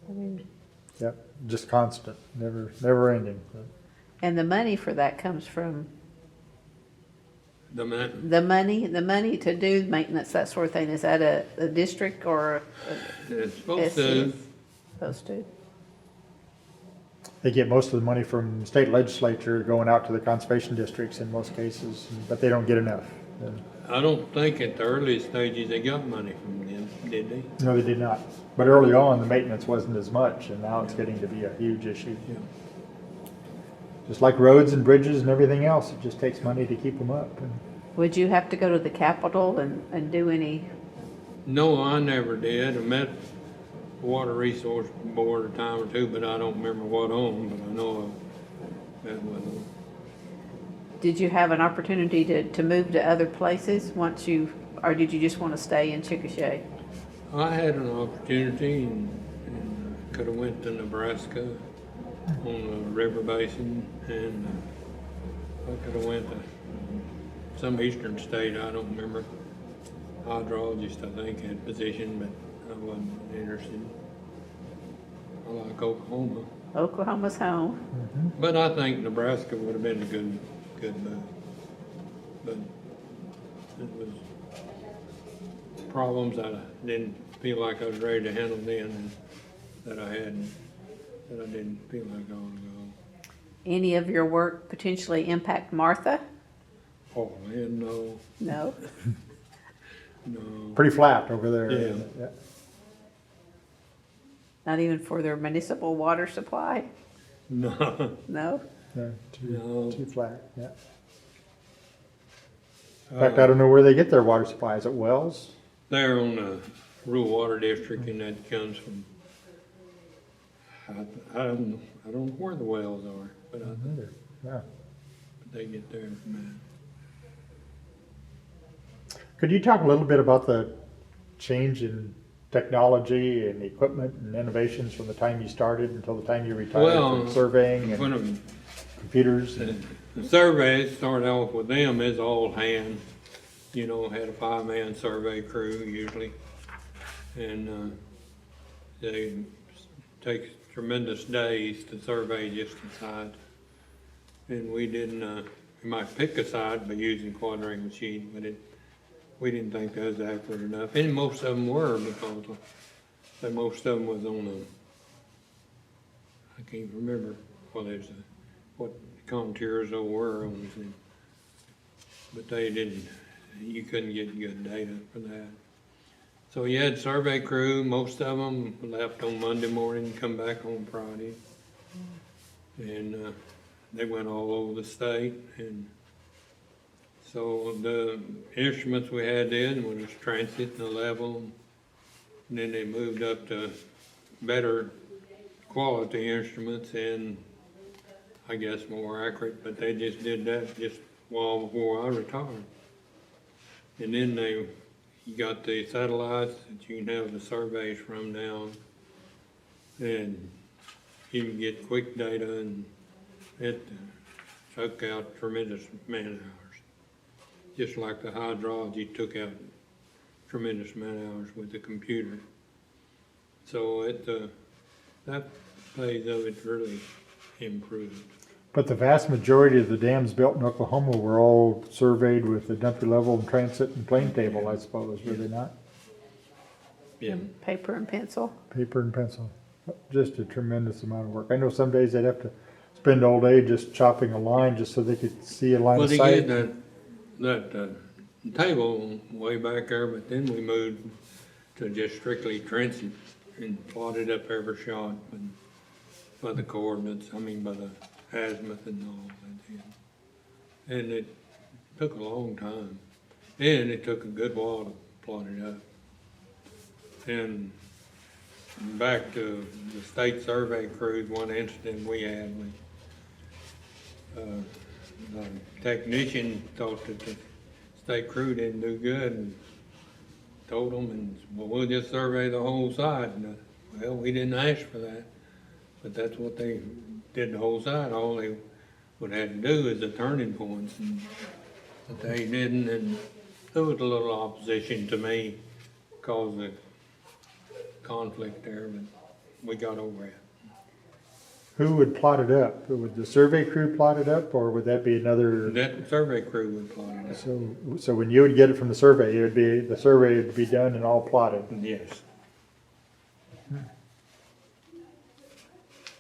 I mean, Yeah, just constant, never ending. and the money for that comes from The man, the money to do maintenance, that sort of thing. Is that a district or it's a supposed to, supposed to? They get most of the money from the state legislature going out to the conservation districts in most cases, but they don't get enough. I don't think at the earliest stages they got money from them, did they? No, they did not. But early on, the maintenance wasn't as much, and now it's getting to be a huge issue. Yeah. Just like roads and bridges and everything else, it just takes money to keep them up. And Would you have to go to the Capitol and do any, No, I never did. I met the Water Resource Board a time or two, but I don't remember what on, but I know I met with them. did you have an opportunity to move to other places once you, or did you just want to stay in Chickasha? I had an opportunity and could have went to Nebraska on the river basin, and I could have went to some eastern state, I don't remember. Hydrologist, I think, had position, but I wasn't interested. I like Oklahoma, Oklahoma's home. but I think Nebraska would have been a good move. But it was problems I didn't feel like I was ready to handle then, and that I didn't feel like I ought to go. Any of your work potentially impact Martha? Oh, man, no, No? no. pretty flat over there. Yeah. isn't it? Yeah. Not even for their municipal water supply? No, No? No, No. too flat, yeah. In fact, I don't know where they get their water supply. Is it wells? they're on the rural water district, and that comes from, I don't know where the wells are, but Yeah. they get theirs from Could you talk a little bit about the change in technology and equipment and innovations from the time you started until the time you retired? Well, from surveying that. and computers? The survey started off with them as all hand, had a 5-man survey crew usually. And they take tremendous days to survey just a site. And we didn't, we might pick a site by using quadrangle sheet, but we didn't think that was accurate enough. And most of them were, because most of them was on I can't remember what contours they were on them. But you couldn't get good data for that. So you had survey crew, most of them left on Monday morning, come back on Friday. And they went all over the state. And so the instruments we had then was transit and the level. And then they moved up to better quality instruments and I guess more accurate, but they just did that just well before I retired. And then you got the satellites that you can have the surveys from now, and you can get quick data, and it took out tremendous man hours. Just like the hydrology took out tremendous man hours with the computer. So that phase of it really improved. But the vast majority of the dams built in Oklahoma were all surveyed with the dumpy level and transit and plane table, I suppose, were they not? Yeah. Paper and pencil? Paper and pencil. Just a tremendous amount of work. I know some days they'd have to spend all day just chopping a line just so they could see a line Well, of they sight. get that table way back there, but then we moved to just strictly transit and plotted up every shot by the coordinates, by the azimuth and all that. And it took a long time, and it took a good while to plot it up. And back to the state survey crews, one incident we had, the technician thought that the state crew didn't do good and told them, we'll just survey the whole site. And, well, we didn't ask for that, but that's what they did, the whole site. All they would have to do is the turning points, but they didn't, and there was a little opposition to me because of conflict there, but we got over it. Who would plot it up? Would the survey crew plot it up, or would that be another? That survey crew would plot it up. So when you would get it from the survey, the survey would be done and all plotted. Yes.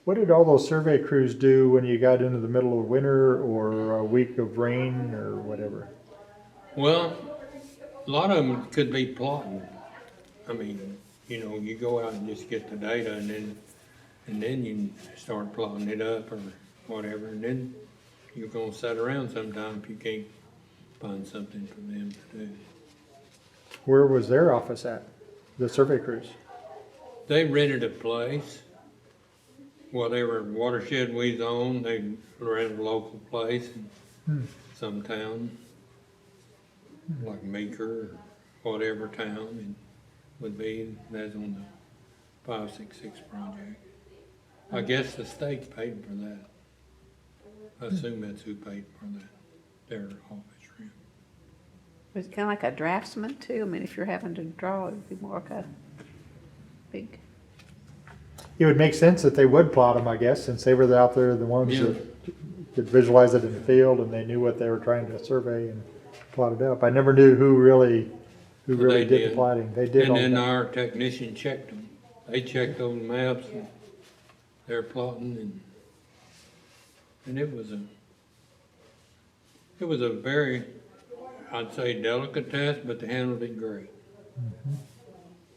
What did all those survey crews do when you got into the middle of winter or a week of rain or whatever? Well, a lot of them could be plotting. I mean, you know, you go out and just get the data and then you start plotting it up or whatever, and then you're gonna sit around sometime if you can't find something for them to do. Where was their office at, the survey crews? They rented a place. Well, they were Watershed we owned. They rented a local place in some town, like Meeker or whatever town it would be. That's on the 566 project. I guess the state paid for that. I assume that's who paid for that, their office rent. Was it kind of like a draftsman too? I mean, if you're having to draw, it'd be more like a big. It would make sense that they would plot them, I guess, since they were out there, the ones Yeah. that could visualize it in the field and they knew what they were trying to survey and plot it up. I never knew who really They did the did. plotting. They did all And then that. our technician checked them. They checked those maps and they're plotting and it was a very, I'd say, delicate task, but they handled it great.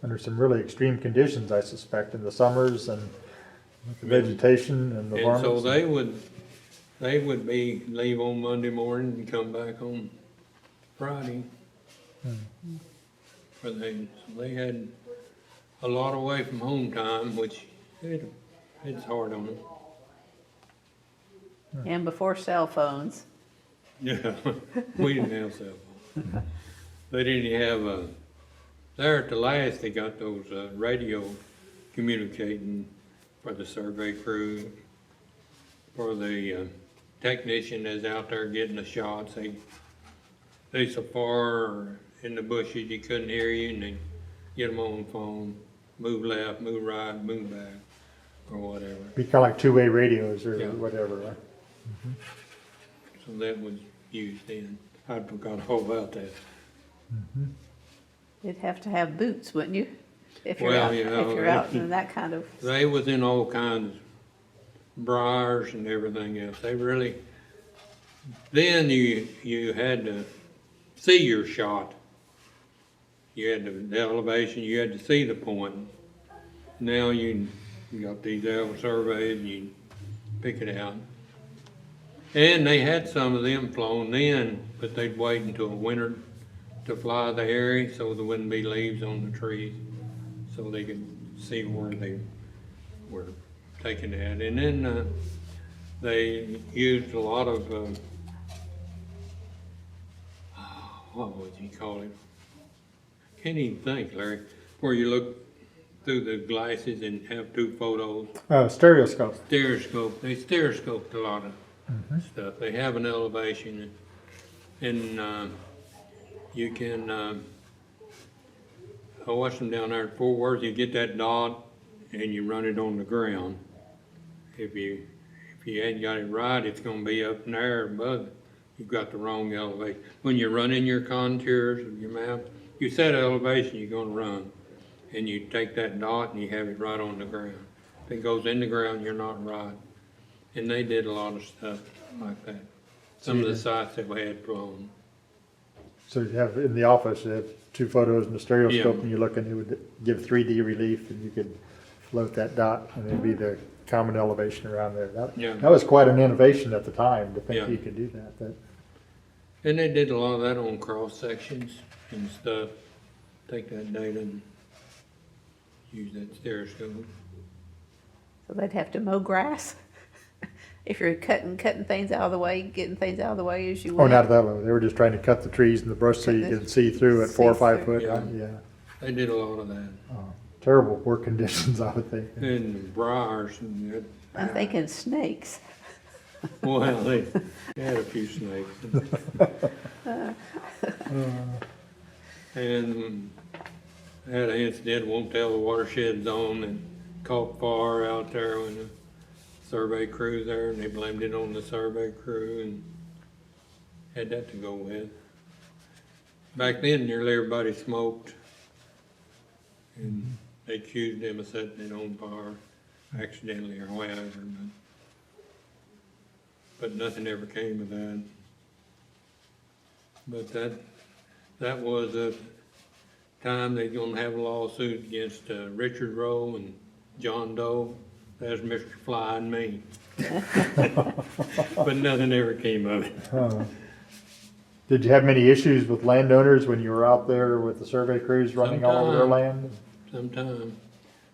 Under some really extreme conditions, I suspect, in the summers and with the vegetation and the And so varmints. they would leave on Monday morning and come back on Friday. So they had a lot away from home time, which it's hard on them. And before cell phones. Yeah, we didn't have cell phones. They didn't have, there at the last, they got those radio communicating for the survey crew, for the technician that's out there getting the shots. They so far or in the bushes you couldn't hear you, and they get them on the phone, move left, move right, move back, or whatever. Be kind of like two-way radios or Yeah. whatever, right? So that was used then. I forgot all about that. You'd have to have boots, wouldn't you? If you're Well, out, you know, if you're out in that kind of. They was in all kinds of briars and everything else. They really, then you had to see your shot. You had the elevation, you had to see the point. Now you got these surveys and you pick it out. And they had some of them flown in, but they'd wait until winter to fly the area so there wouldn't be leaves on the trees, so they could see where they were taking it. And then they used a lot of, what would you call it? Can't even think, Larry, where you look through the glasses and have two photos. Stereoscope. Stereoscope, they stereoscoped a lot of stuff. They have an elevation and you can, I watched them down there at Fort Worth. You get that dot and you run it on the ground. If you hadn't got it right, it's gonna be up in there above it. You've got the wrong elevation. When you're running your contours of your map, you set elevation, you're gonna run. And you take that dot and you have it right on the ground. If it goes in the ground, you're not right. And they did a lot of stuff like that. Some of the sites that we had flown. So you have, in the office, you have two photos and a stereoscope Yeah. and you look and it would give 3D relief and you could float that dot and it'd be the common elevation around there. Yeah. That was quite an innovation at the time to think Yeah. you could do that. And they did a lot of that on cross sections and stuff. Take that data and use that stereoscope. So they'd have to mow grass. If you're cutting things out of the way, getting things out of the way as you Oh, went. not that low. They were just trying to cut the trees and the brush so you Cut the- could see through at 4 or 5 foot. Yeah. Yeah. They did a lot of that. Terrible work conditions, I would think. And briars and that. I'm thinking snakes. Well, they had a few snakes. And had an incident, won't tell the watershed zone, and caught fire out there when the survey crew there, and they blamed it on the survey crew and had that to go with. Back then, nearly everybody smoked, and they accused them of setting it on fire. accidentally or whatever, but nothing ever came of that. But that was a time they're gonna have a lawsuit against Richard Rowe and John Doe. That's Mr. Fly and me. But nothing ever came of it. Did you have many issues with landowners when you were out there with the survey crews running all over their land? Sometime.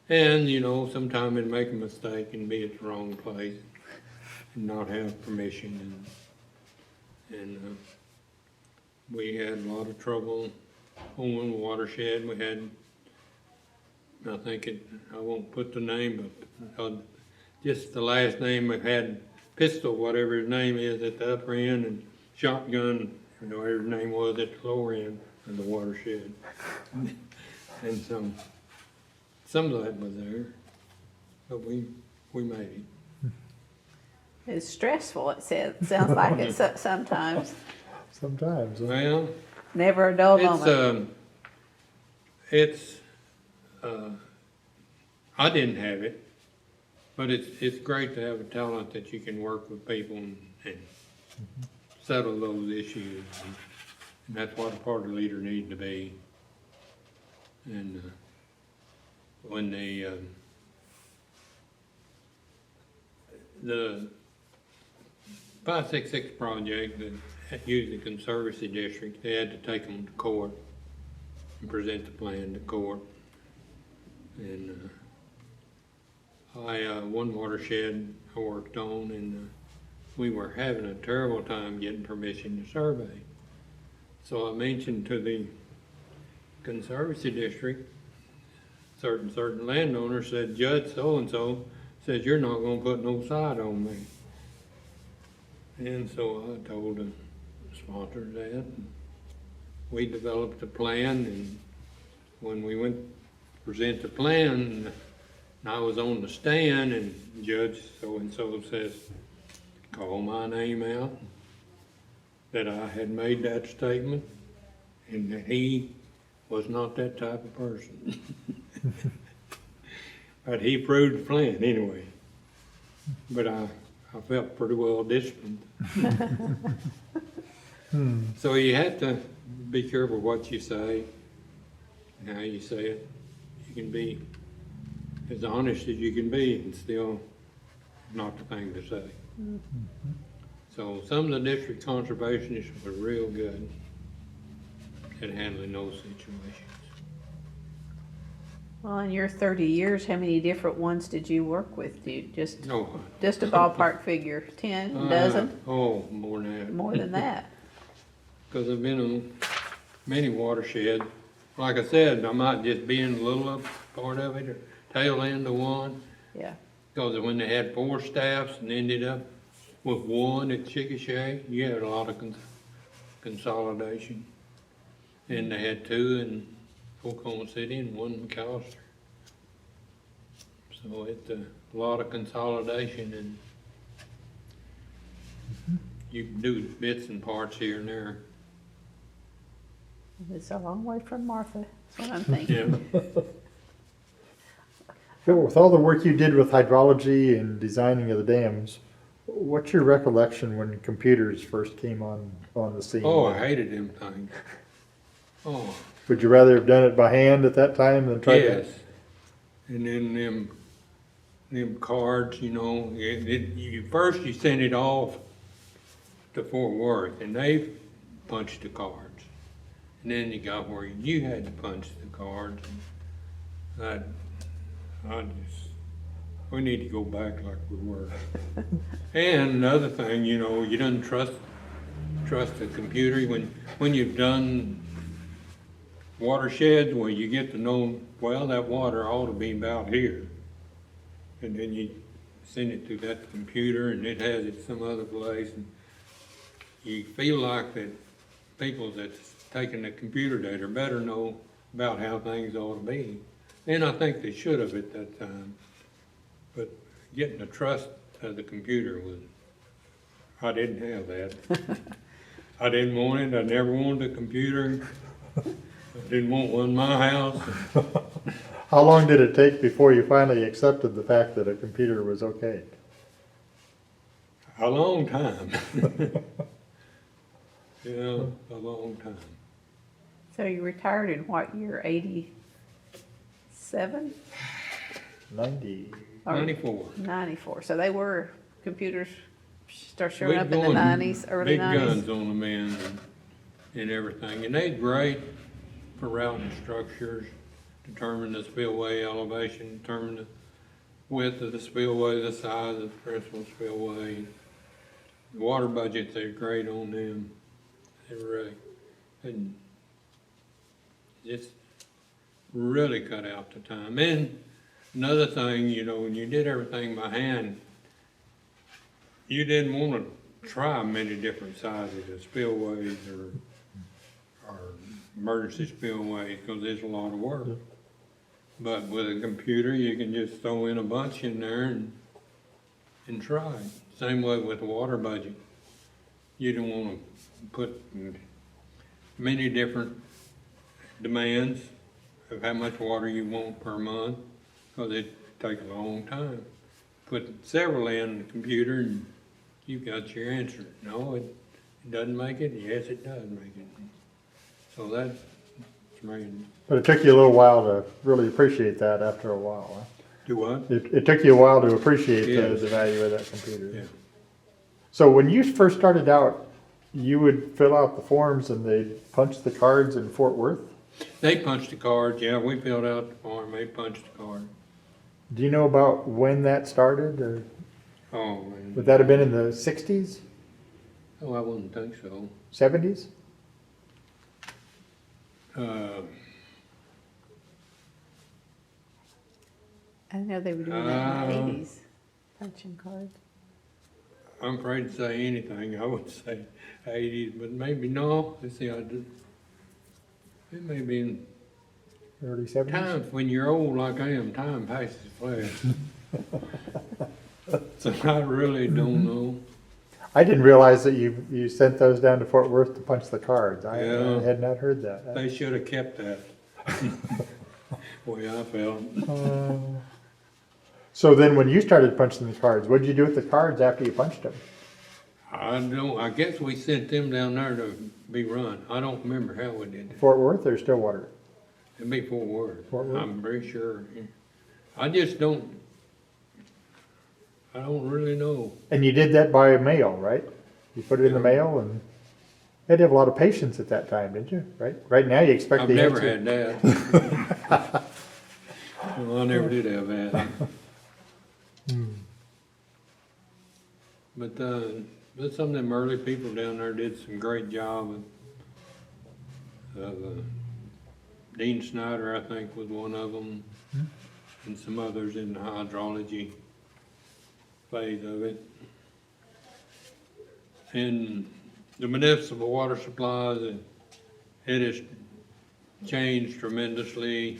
And, you know, sometime it'd make a mistake and be at the wrong place and not have permission. And we had a lot of trouble on the watershed. We had, I won't put the name, but just the last name, we had Pistol, whatever his name is, at the upper end, and Shotgun, whatever his name was, at the lower end of the watershed. And some of that was there, but we made it. It's stressful, it sounds like it sometimes. Sometimes. Well, Never a dull moment. I didn't have it, but it's great to have a talent that you can work with people and settle those issues. And that's what a party leader needs to be. And when the 566 project that used the Conservancy District, they had to take them to court and present the plan to court. And one watershed I worked on, and we were having a terrible time getting permission to survey. So I mentioned to the Conservancy District, certain landowner said, Judge so-and-so says you're not gonna put no side on me. And so I told the sponsor that. And we developed a plan, and when we went to present the plan, and I was on the stand, and Judge so-and-so says, call my name out, that I had made that statement, and that he was not that type of person. But he proved the plan anyway. But I felt pretty well disciplined. So you have to be careful what you say and how you say it. You can be as honest as you can be and still not the thing to say. So some of the district conservationists were real good at handling those situations. Well, in your 30 years, how many different ones did you work with? Do you just a ballpark figure? 10, a dozen? Oh, more than that. More than that. Because I've been on many watersheds. Like I said, I might just be in a little part of it or tail end of one. Yeah. Because when they had 4 staffs and ended up with 1 at Chickasha, you had a lot of consolidation. And they had 2 in Oklahoma City and 1 in McAllister. So it's a lot of consolidation, and you can do bits and parts here and there. It's a long way from Martha, that's what I'm thinking. Yeah. Phil, with all the work you did with hydrology and designing of the dams, what's your recollection when computers first came on the scene? Oh, I hated them things. Oh. Would you rather have done it by hand at that time than try Yes. And then them cards, first you send it off to Fort Worth, and they punched the cards. And then you got where you had to punch the cards. We need to go back like we were. And another thing, you don't trust the computer. When you've done watersheds, where you get to know, well, that water ought to be about here. And then you send it to that computer, and it has it some other place. And you feel like that people that's taking the computer data better know about how things ought to be. And I think they should have at that time. But getting the trust of the computer I didn't have that. I didn't want it. I never wanted a computer. I didn't want one in my house. How long did it take before you finally accepted the fact that a computer was okay? A long time. Yeah, a long time. So you retired in what year, 87? 90. Or 94. 94, so they were, computers start showing We'd up in the going 90s, early 90s? Big guns on them and everything, and they're great for routing structures, determine the spillway elevation, determine the width of the spillway, the size of the principal spillway. The water budgets, they're great on them. They really, and just really cut out the time. And another thing, you know, when you did everything by hand, you didn't want to try many different sizes of spillways or emergency spillways, because there's a lot of work. But with a computer, you can just throw in a bunch in there and try. Same way with the water budget. You don't want to put many different demands of how much water you want per month, because it takes a long time. Put several in the computer and you've got your answer. No, it doesn't make it. Yes, it does make it. So that's main. But it took you a little while to really appreciate that after a while, huh? Do what? It took you a while to appreciate Yes. the value of that computer. Yeah. So when you first started out, you would fill out the forms and they'd punch the cards in Fort Worth? They punched the cards. Yeah, we filled out the form. They punched the card. Do you know about when that started? Or Oh, man. would that have been in the 60s, Oh, I wouldn't think so. 70s? I know they were doing that in the 80s, punching cards. I'm afraid to say anything. I would say 80s, but maybe no. Let's see, I did. It may be in Early 70s? times when you're old like I am, time passes fast. So I really don't know. I didn't realize that you sent those down to Fort Worth to punch the cards. I Yeah. had not heard that. They should have kept that. Way I felt. So then when you started punching the cards, what did you do with the cards after you punched them? I guess we sent them down there to be run. I don't remember how we did it. Fort Worth or Stillwater? It'd be Fort Worth. Fort Worth? I'm pretty sure. I just don't, I don't really know. And you did that by mail, right? You put it in the Yeah. mail and you had to have a lot of patience at that time, didn't you? Right? Right now you expect I've the never answer. had that. Well, I never did have that. But some of them early people down there did some great job of Dean Snyder, I think, was one of them, and some others in the hydrology phase of it. And the municipal water supplies, it has changed tremendously.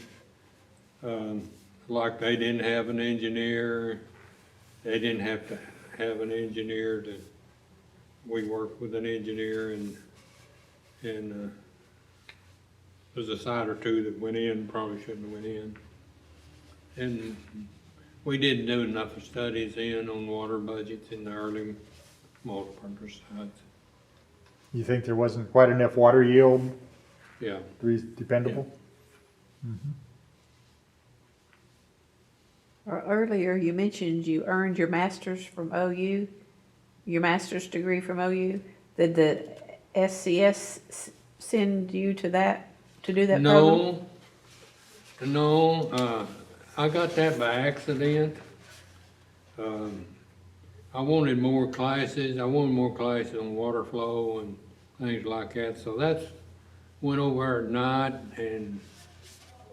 Like they didn't have an engineer, they didn't have to have an engineer we worked with an engineer and there's a site or two that went in, probably shouldn't have went in. And we didn't do enough studies on water budgets in the early multi-purpose sites. You think there wasn't quite enough water yield Yeah. to be dependable? Earlier, you mentioned you earned your master's from OU, your master's degree from OU. Did the SCS send you to that, to do that program? No, I got that by accident. I wanted more classes. I wanted more classes on water flow and things like that. So that's went over at night and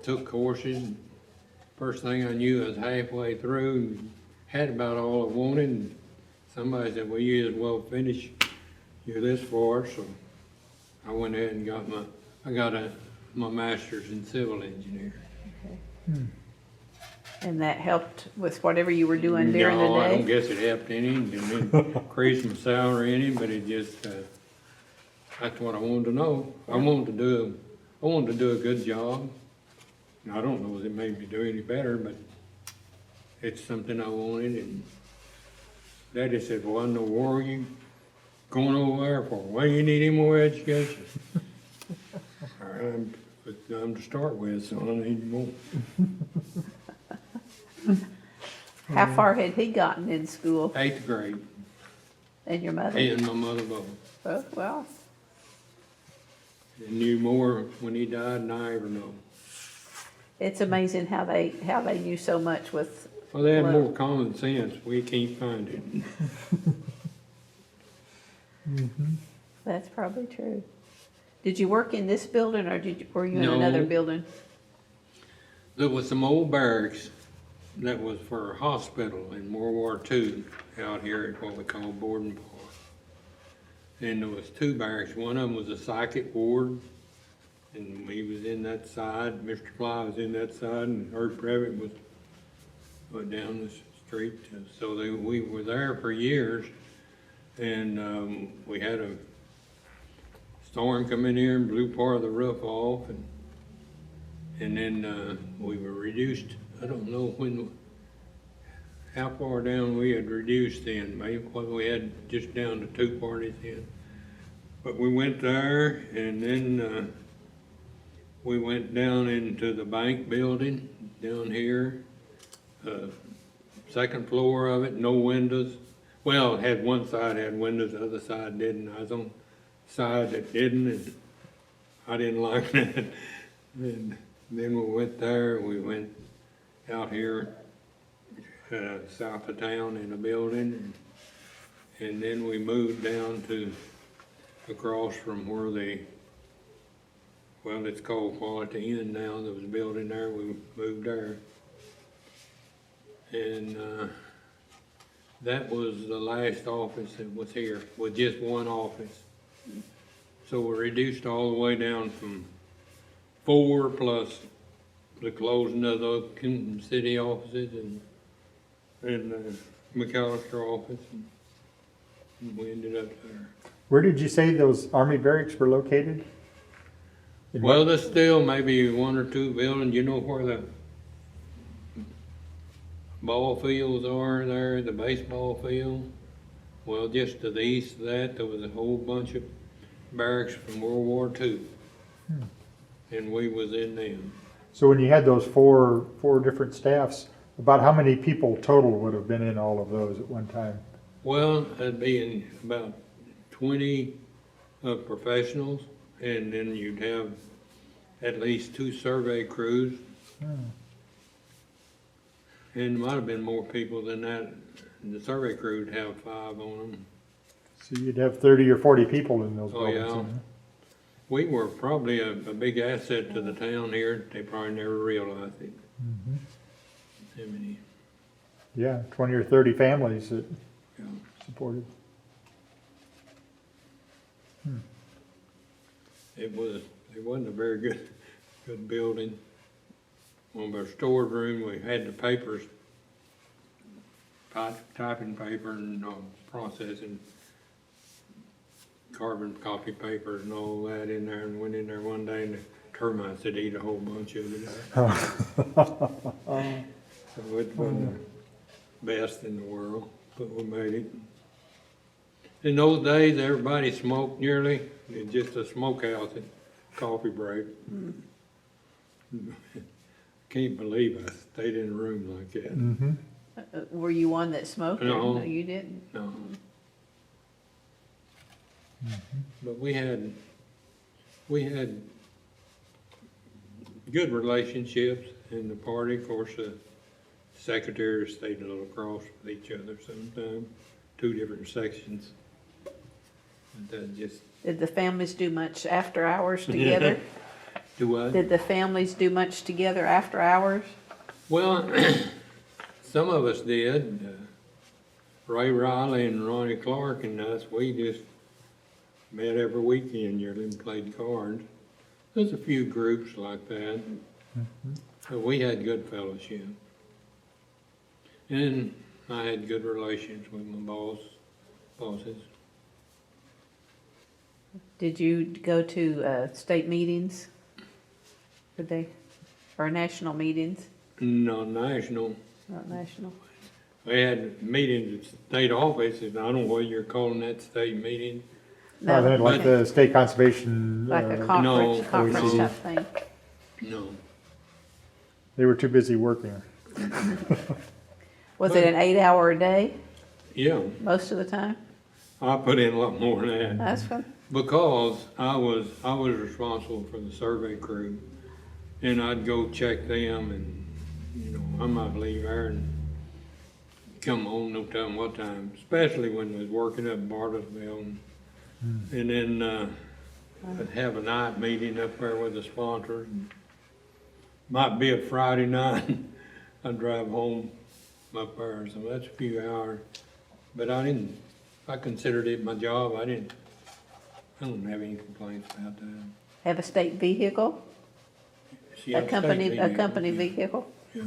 took courses. First thing I knew, I was halfway through and had about all I wanted. And somebody said, well, you as well finish this for us. So I went ahead and got my master's in civil engineering. Okay. And that helped with whatever you were doing during the No, I don't day? guess it helped any, it didn't increase my salary any, but it just, that's what I wanted to know. I wanted to do a good job And I don't know if it made me do any better, but it's something I wanted, and Daddy said, well, in the war you going over there for? Well, you need any more education. I'm to start with, so I need more. How far had he gotten in school? 8th grade, And your mother? and my mother both. Oh, well, And knew more when he died than I ever know. it's amazing how they knew so much with, Well, they had Well- more common sense. We can't find it. that's probably true. Did you work in this building or were you in No. another building? There was some old barracks that was for a hospital in World War II out here at what we call Borden Park. And there was 2 barracks. One of them was a psychic ward, and we was in that side. Mr. Fly was in that side, and Herb Previtt was down the street. So we were there for years, and we had a storm come in here and blew part of the roof off, and then we were reduced. I don't know how far down we had reduced then. Maybe what we had just down to 2 parties in. But we went there, and then we went down into the bank building down here. 2nd floor of it, no windows. Well, it had one side had windows, the other side didn't. I was on the side that didn't, and I didn't like that. And then we went there, we went out here south of town in a building, and then we moved down to across from where well, it's called Quality Inn now. There was a building there, we moved there. And that was the last office that was here, with just one office. So we reduced all the way down from 4 plus the closing of the city offices and McAllister office, and we ended up there. Where did you say those army barracks were located? In Well, there's still maybe 1 or 2 buildings. You know where the ball fields are there, the baseball field? Well, just to the east of that, there was a whole bunch of barracks from World War II. And we was in them. So when you had those four different staffs, about how many people total would have been in all of those at one time? Well, that'd be in about 20 professionals, and then you'd have at least 2 survey crews. And might have been more people than that. The survey crew would have 5 on them. So you'd have 30 or 40 people in those Oh, buildings. yeah. We were probably a big asset to the town here. They probably never realized it. How many, Yeah, 20 or 30 families that yeah. supported. It wasn't a very good building. On our storage room, we had the papers, typing paper and processing, carbon copy paper and all that in there, and went in there one day and the termites had eat a whole bunch of it. So it wasn't the best in the world, but we made it. In those days, everybody smoked nearly. It's just a smokehouse and coffee break. Can't believe I stayed in a room like that. Mm-hmm. Were you one that smoked? No. No, you didn't. No. But we had good relationships in the party. Of course, the secretaries stayed a little cross with each other sometimes, 2 different sections. But that just Did the families do much after hours together? do I? Did the families do much together after hours? Well, some of us did. Ray Riley and Ronnie Clark and us, we just met every weekend usually and played cards. There's a few groups like that. But we had good fellowship. And I had good relations with my bosses. Did you go to state meetings? Did they, for national meetings? No, national. Not national. We had meetings at state offices, I don't know whether you're calling that state meeting. I No, think like the state conservation, like a No, conference no. type thing. No. they were too busy working. Was it an 8 hour a day Yeah, most of the time? I put in a lot more than that. That's fun. Because I was responsible for the survey crew, and I'd go check them, and, you know, I might leave there and come home no telling what time, especially when we was working up in Bartlesville. And then, I'd have a night meeting up there with the sponsors. Might be a Friday night, I'd drive home up there, so that's a few hours. But I considered it my job, I don't have any complaints about that. Have a state vehicle, See, a I'm company state vehicle? Yeah.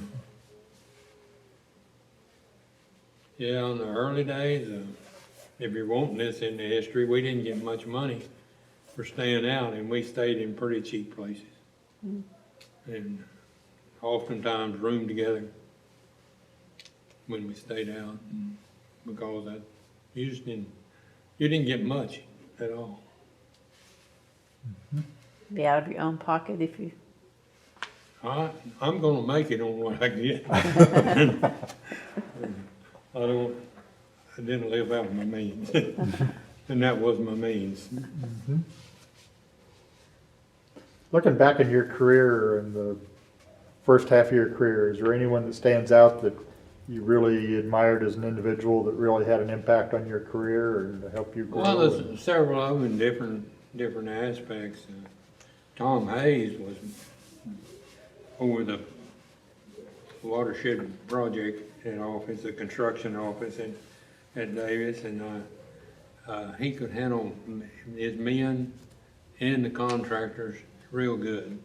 Yeah, in the early days, if you're wanting this in the history, we didn't get much money for staying out, and we stayed in pretty cheap places. And oftentimes roomed together when we stayed out, because you didn't get much at all. Be out of your own pocket if you, I'm gonna make it on what I get. I didn't live out my means, and that was my means. Looking back in your career and the first half of your career, is there anyone that stands out that you really admired as an individual that really had an impact on your career or to help you grow? Well, there's several of them in different aspects. Tom Hayes was over the Watershed Project at office, the construction office at Davis, and he could handle his men and the contractors real good.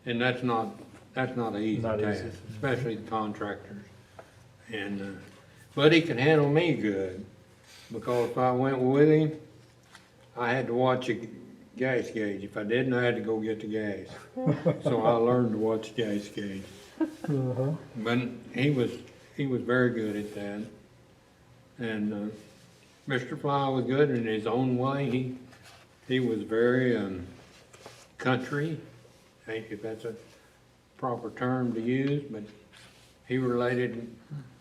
And that's not an easy task, especially the contractors. And but he could handle me good, because if I went with him, I had to watch a gas gauge. If I didn't, I had to go get the gas. So I learned to watch gas gauge. But he was very good at that. And Mr. Fly was good in his own way. He was very country, I think if that's a proper term to use, but he related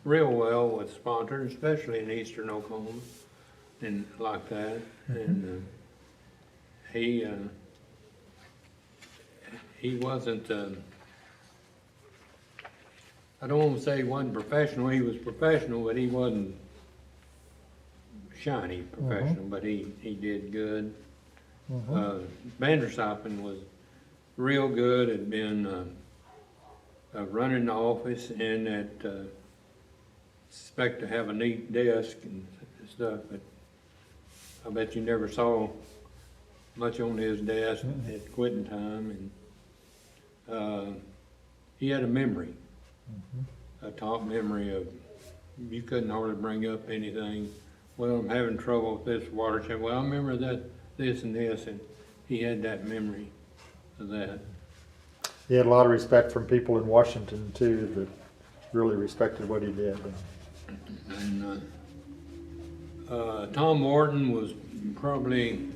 real well with sponsors, especially in eastern Oklahoma and like that. And he wasn't, I don't want to say he wasn't professional, he was professional, but he wasn't shiny professional, but he did good. Vandersoppen was real good, had been running the office, and expect to have a neat desk and stuff, but I bet you never saw much on his desk at quitting time. And he had a memory, a top memory of, you couldn't hardly bring up anything. Well, I'm having trouble with this watershed. Well, I remember that, this and this, and he had that memory of that. He had a lot of respect from people in Washington too that really respected what he did. And Tom Morton was probably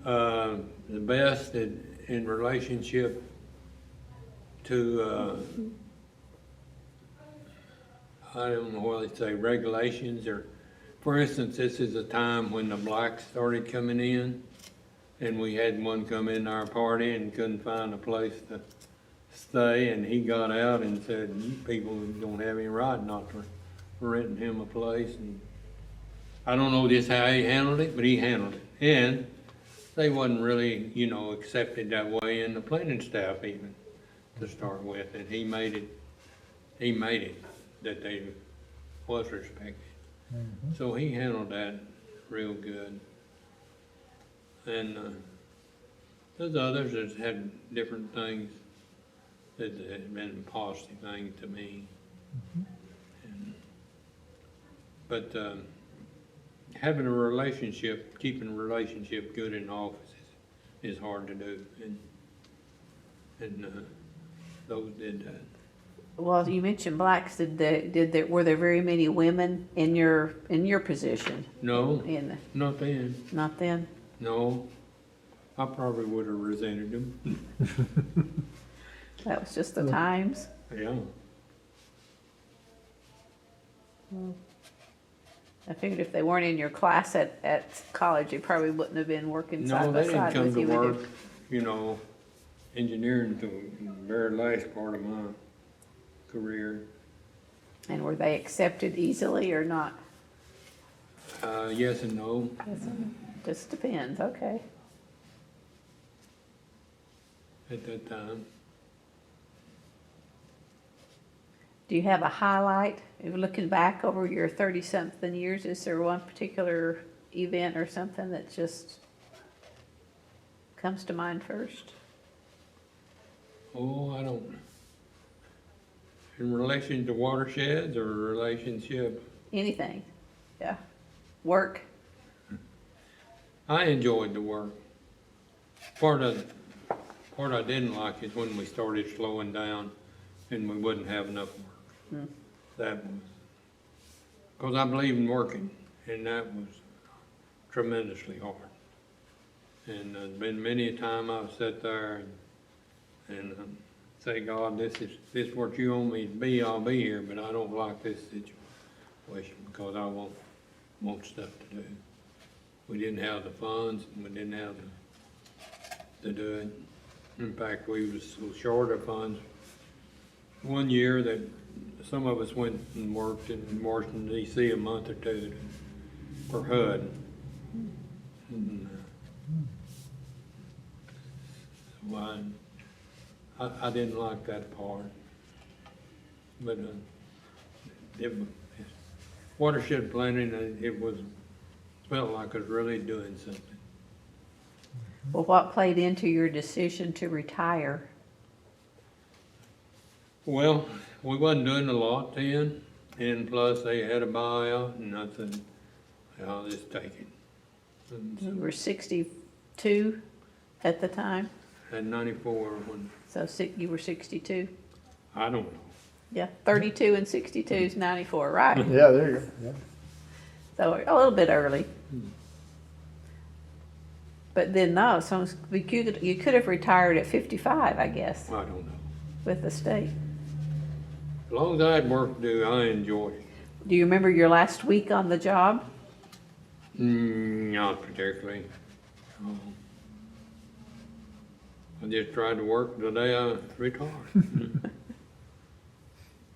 the best in relationship to, I don't know what they say, regulations, or, for instance, this is a time when the blacks started coming in, and we had one come in our party and couldn't find a place to stay, and he got out and said, you people don't have any right not to rent him a place. And I don't know just how he handled it, but he handled it. And they wasn't really, accepted that way in the planning staff even to start with, and he made it that they was respected. So he handled that real good. And there's others that had different things that have been positive things to me. But having a relationship, keeping a relationship good in the office is hard to do. And those did that. Well, you mentioned blacks. Were there very many women in your position? No, In not then. not then. No, I probably would have resented them. That was just the times. Yeah. I figured if they weren't in your class at college, they probably wouldn't have been working No, side by they didn't side come with to you. work, you know, engineering to the very last part of my career. And were they accepted easily or not? Yes and no. Just depends. Okay. At that time. Do you have a highlight? If you're looking back over your 30-something years, is there one particular event or something that just comes to mind first? Oh, I don't. In relation to watersheds or relationship? Anything? Yeah. Work? I enjoyed the work. Part I didn't like is when we started slowing down and we wouldn't have enough work. That was, because I believe in working, and that was tremendously hard. And there's been many a time I've sat there and say, God, this is what you want me to be, I'll be here, but I don't like this situation because I want stuff to do. We didn't have the funds, and we didn't have to do it. In fact, we was so short of funds one year that some of us went and worked in Washington DC a month or two for HUD. And, so I didn't like that part. But watershed planning, felt like I was really doing something. Well, what played into your decision to retire? Well, we wasn't doing a lot then, and plus they had a buyout, and I said, I'll just take it. And You were 62 at the time, at 94 when, so you were 62. I don't know. Yeah, 32 and 62 is 94, right? Yeah, there you go, yeah. So a little bit early. But then no, so you could have retired at 55, I guess, I don't know. with the state. As long as I had work to do, I enjoyed it. Do you remember your last week on the job? Not particularly. No. I just tried to work the day I retired.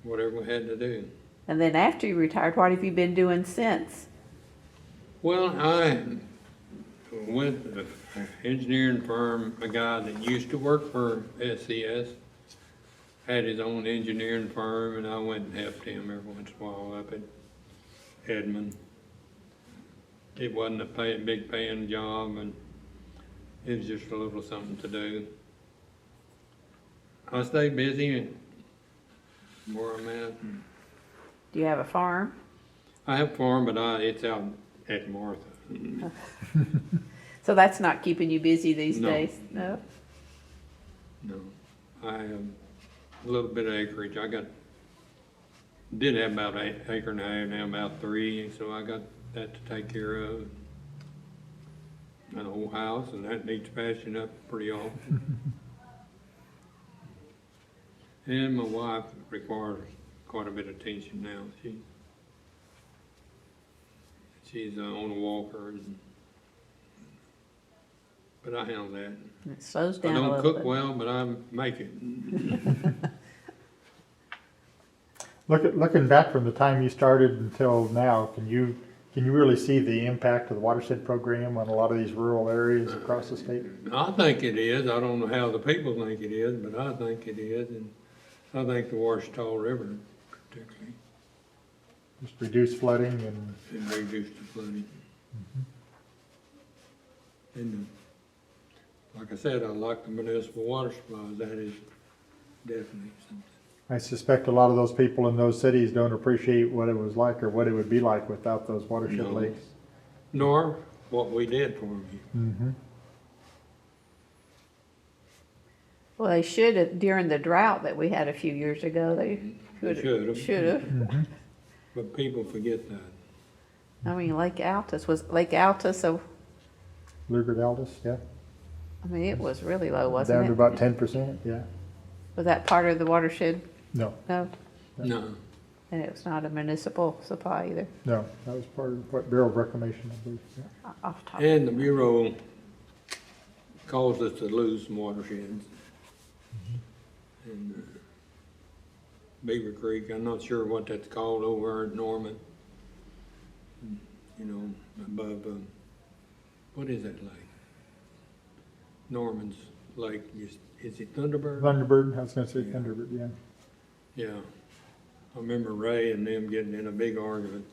Whatever we had to do. And then after you retired, what have you been doing since? Well, I went to the engineering firm, a guy that used to work for SCS, had his own engineering firm, and I went and helped him every once in a while up at Edmond. It wasn't a big paying job, and it was just a little something to do. I stayed busy where I'm at. Do you have a farm? I have a farm, but it's out at Martha. So that's not keeping you busy these No. days? No? No, I have a little bit of acreage. Did have about an acre and a half, now about 3, so I got that to take care of. An old house, and that needs patching up pretty often. And my wife requires quite a bit of attention now. She's on a walker, but I handle that. It slows I down a don't little cook bit. well, but I make it. Looking back from the time you started until now, can you really see the impact of the watershed program on a lot of these rural areas across the state? I think it is. I don't know how the people think it is, but I think it is, and I think the Watershed River particularly. Just reduce flooding and, It reduced the flooding. And like I said, I like the municipal water supplies. That is definitely something. I suspect a lot of those people in those cities don't appreciate what it was like or what it would be like without those watershed No. lakes. Nor what we did for them. Mm-hmm. Well, they should have, during the drought that we had a few years ago, they Should've. should have. But people forget that. I mean, Lake Altus, was Lake Altus, so, Lugard Aldous, yeah. I mean, it was really low, Down wasn't to it? about 10%, yeah. Was that part of the watershed? No, No, No. and it was not a municipal supply either. no, that was part of what Bureau of Reclamation, I believe, yeah. Off top. And the Bureau caused us to lose some watersheds. And Beaver Creek, I'm not sure what that's called over at Norman. You know, above, what is that lake? Norman's Lake, is it Thunderbird? Thunderbird, I was gonna say Yeah. Thunderbird, yeah. Yeah. I remember Ray and them getting in a big argument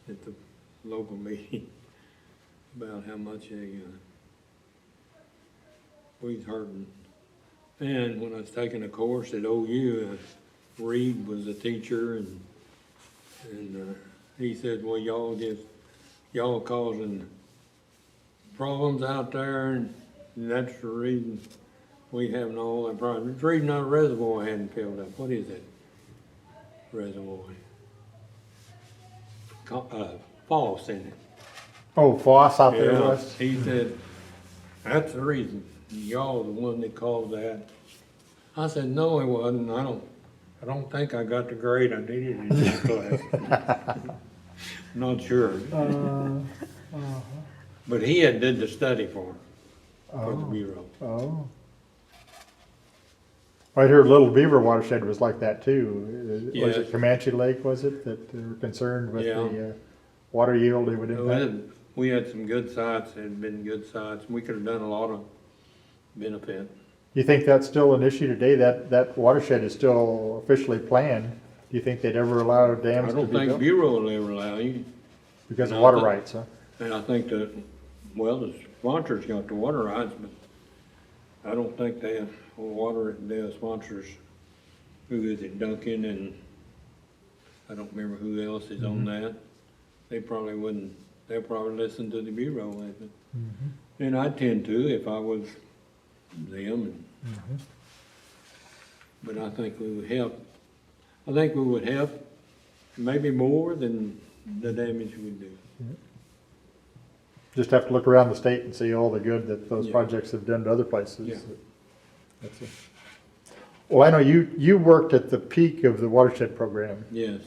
at the local meeting about how much we was hurting. And when I was taking a course at OU, Reed was a teacher, and he said, well, y'all causing problems out there, and that's the reason we having all that problem. It's the reason our reservoir hadn't filled up. What is it? Reservoir. False in it. Oh, Foss out there Yeah, was? he said, that's the reason. Y'all the one that caused that. I said, no, it wasn't. I don't think I got the grade I needed in this class. Not sure. But he had did the study for the Bureau. Oh. Right here, Little Beaver watershed was like that too. Was Yes. it Comanche Lake, was it, that they were concerned with Yeah. the water yield it would impact? We had some good sites, had been good sites. We could have done a lot of benefit. You think that's still an issue today? That watershed is still officially planned. Do you think they'd ever allow I dams to don't be think built? Bureau will ever allow you. Because of No, water but- rights, huh? And I think that, well, the sponsors got the water rights, but I don't think they sponsors, who is it, Duncan, and I don't remember who else is on that. They probably wouldn't, they'll probably listen to the Bureau with it. And I tend to if I was them, but I think we would help. I think we would help maybe more than the damage we do. Just have to look around the state and see all the good that those Yeah. projects have done to other places. Yeah. That's it. Well, I know you worked at the peak of the watershed program. Yes,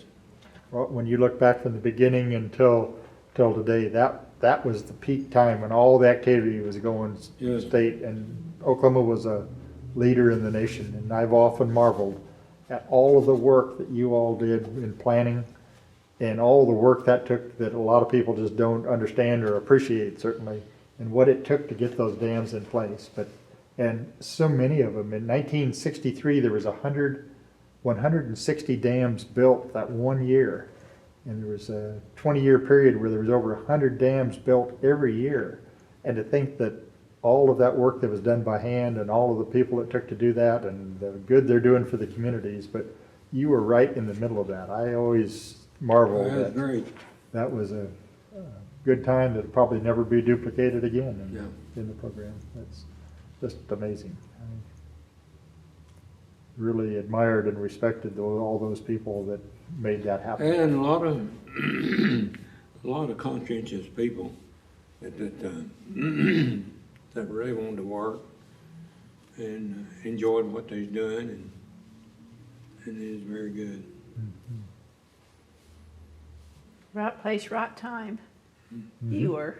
Well, when you look back from the beginning until today, that was the peak time when all the activity was going Yes. state, and Oklahoma was a leader in the nation. And I've often marveled at all of the work that you all did in planning and all the work that took that a lot of people just don't understand or appreciate, certainly, and what it took to get those dams in place. And so many of them. In 1963, there was 160 dams built that one year. And there was a 20-year period where there was over 100 dams built every year. And to think that all of that work that was done by hand and all of the people it took to do that and the good they're doing for the communities, but you were right in the middle of that. I always marvel that's that great. that was a good time that'll probably never be duplicated again in the program. That's just amazing. I really admired and respected all those people that made that happen. And a lot of conscientious people at that time that really wanted to work and enjoyed what they was doing, and it is very good. Right place, right time. You were.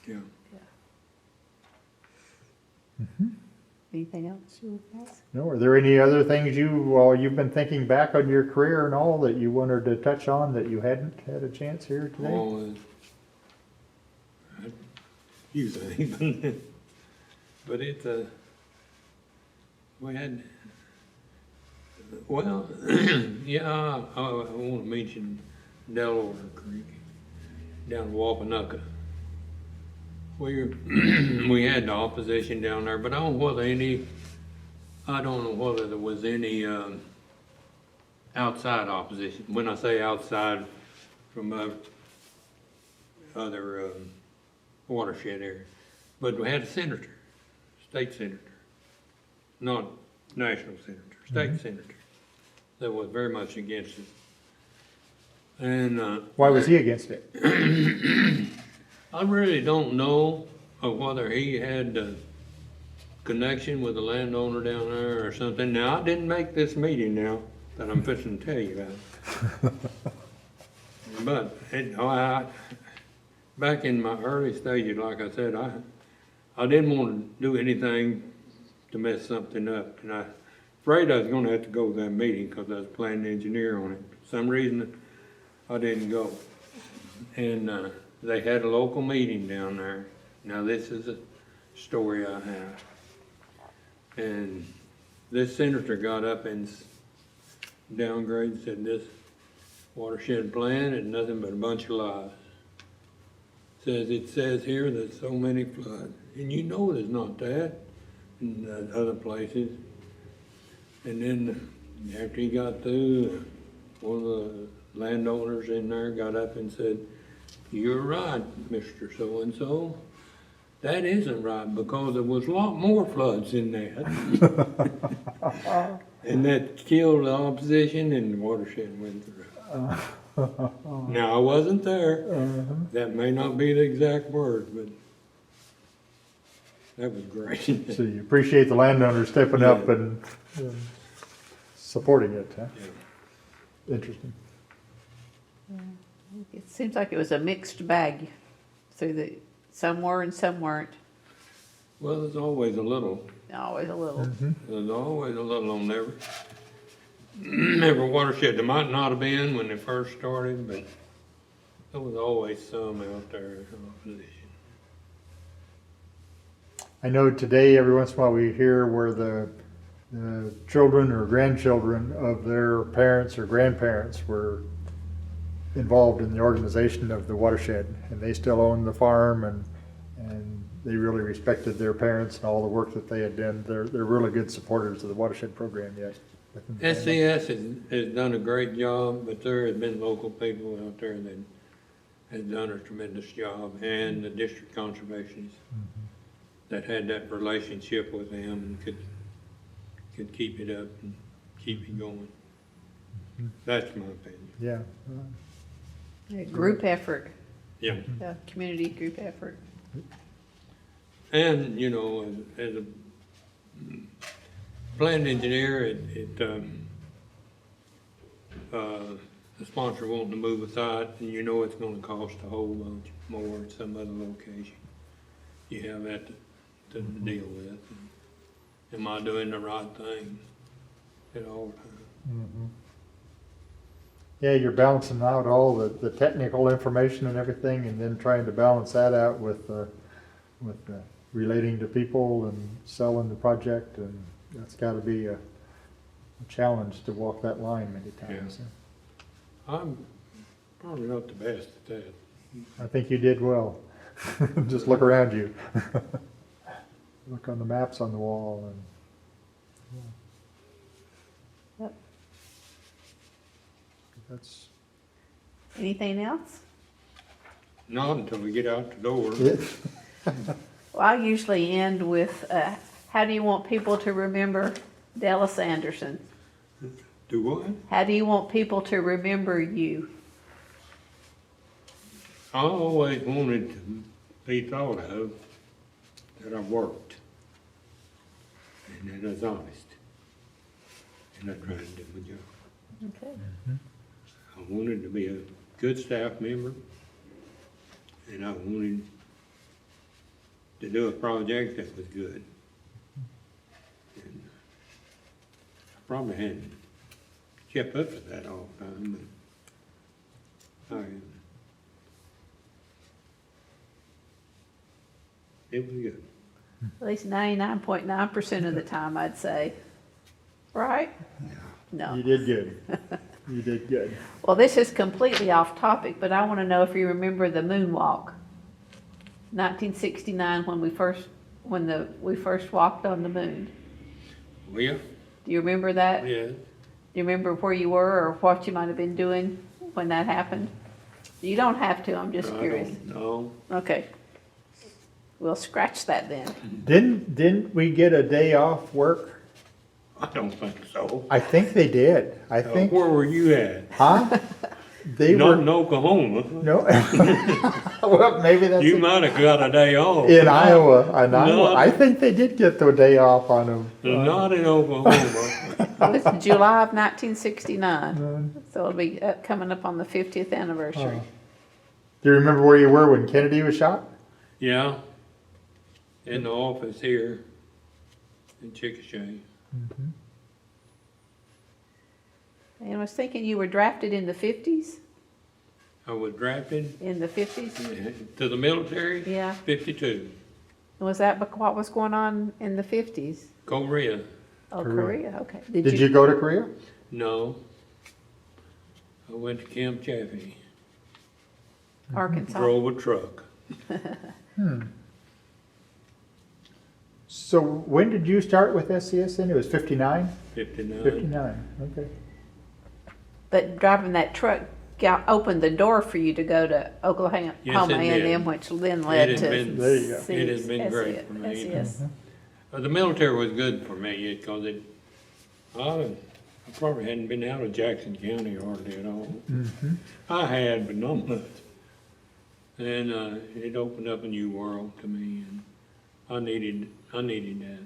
Yeah. Anything else you would ask? No, are there any other things you've been thinking back on your career and all that you wanted to touch on that you hadn't had a chance here today? Oh, you think, but it's we had, well, yeah, I want to mention Delaware Creek down in Wapanucka. We had the opposition down there, but I don't know whether there was any outside opposition. When I say outside, from other watershed area. But we had a senator, state senator, not national senator, state senator, that was very much against it. And, Why was he against it? I really don't know of whether he had a connection with the landowner down there or something. Now, I didn't make this meeting now that I'm fixing to tell you about. But back in my early stages, like I said, I didn't want to do anything to mess something up. And I afraid I was going to have to go to that meeting because I was planning engineer on it. For some reason, I didn't go. And they had a local meeting down there. Now, this is a story I have. And this senator got up and downgraded, said this watershed plan is nothing but a bunch of lies. It says here there's so many floods. And you know there's not that in other places. And then after he got through, one of the landowners in there got up and said, "You're right, Mr. So-and-so. That isn't right because there was a lot more floods in that." And that killed the opposition and the watershed went through. Now, I wasn't there. That may not be the exact word, but that was great. So you appreciate the landowner stepping up and supporting it, huh? Yeah. Interesting. It seems like it was a mixed bag some were and some weren't. Well, there's always a little. Always a little. There's always a little on every watershed. There might not have been when they first started, but there was always some out there in opposition. I know today, every once in a while, we hear where the children or grandchildren of their parents or grandparents were involved in the organization of the watershed, and they still own the farm, and they really respected their parents and all the work that they had done. They're really good supporters of the watershed program, yes. SCS has done a great job, but there have been local people out there that has done a tremendous job, and the district conservationists that had that relationship with them and could keep it up and keep it going. That's my opinion. Yeah. A group effort, Yeah. a community group effort. And, you know, as a plant engineer, the sponsor wanting to move a site, and you know it's gonna cost a whole bunch more at some other location. You have that to deal with. Am I doing the right thing at all times? Yeah, you're balancing out all the technical information and everything, and then trying to balance that out with relating to people and selling the project, and that's got to be a challenge to walk that line many times. Yeah. I'm probably not the best at that. I think you did well. Just look around you. Look on the maps on the wall, and Yep. that's Anything else? Not until we get out the door. it. Well, I usually end with, how do you want people to remember Dellas Anderson? Do what? How do you want people to remember you? I always wanted to be thought of that I worked and that I was honest and I tried to do my job. Okay. I wanted to be a good staff member and I wanted to do a project that was good. And I probably hadn't kept up with that all the time, but it was good. At least 99.9% of the time, I'd say. Right? No. You did good. You did good. Well, this is completely off topic, but I want to know if you remember the moonwalk. 1969, when we first walked on the moon. Well, yeah, Do you remember that? Do yeah. you remember where you were or what you might have been doing when that happened? You don't have to, I'm just I curious. don't know. Okay. We'll scratch that then. Didn't we get a day off work I don't think so. I think they did. I think, Where were you at? huh? They Not were, in Oklahoma. no. Well, maybe that's You it. might have got a day off. In Iowa, No. I think they did get the day off on them. Not in Oklahoma. It's July of 1969, so it'll be coming up on the 50th anniversary. Do you remember where you were when Kennedy was shot? Yeah. In the office here in Chickasha. And I was thinking you were drafted in the 50s? I was drafted In the 50s? to the military. Yeah. 52. Was that what was going on in the 50s? Korea. Oh, Korea. Korea, okay. Did you go to Korea? No. I went to Camp Chaffee. Arkansas? Drove a truck. So when did you start with SCS then? It was 59? 59. 59, okay. But driving that truck opened the door for you to go to Oklahoma Yes, it did. A&M, which then led It to has been- There you go. It has been great for me. SES. The military was good for me because I probably hadn't been out of Jackson County hardly at all. I had, but not much. And it opened up a new world to me, and I needed that.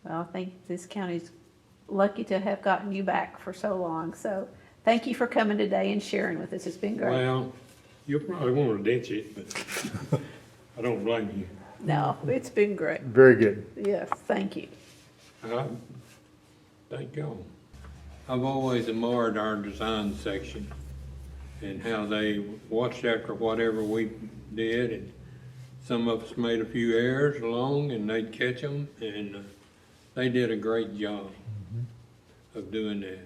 Well, I think this county's lucky to have gotten you back for so long. So thank you for coming today and sharing with us. It's been great. Well, you'll probably want to ditch it, but I don't blame you. No, it's been great. Very good. Yes, thank you. Thank y'all. I've always admired our design section and how they watched after whatever we did, and some of us made a few errors along and they'd catch them, and they did a great job of doing that.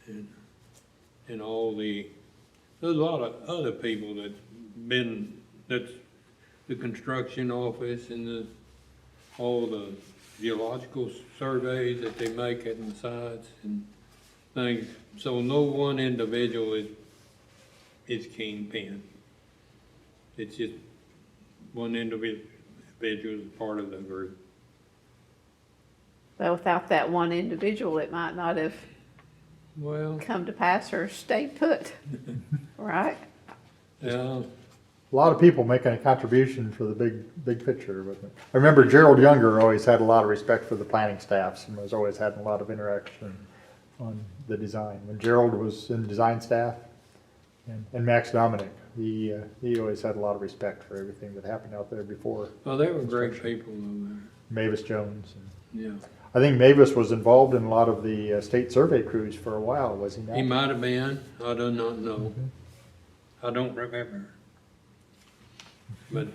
And there's a lot of other people that's the construction office and all the geological surveys that they make at the sites and things. So no one individual is kingpin. It's just one individual is part of the group. But without that one individual, it might not have Well, come to pass or stayed put, right? yeah, A lot of people making a contribution for the big picture. But I remember Gerald Younger always had a lot of respect for the planning staffs and was always having a lot of interaction on the design. When Gerald was in the design staff, and Max Dominic, he always had a lot of respect for everything that happened out there before. well, they were great people over there. Mavis Jones. Yeah. I think Mavis was involved in a lot of the state survey crews for a while, was he not? He might have been, I do not know. I don't remember. But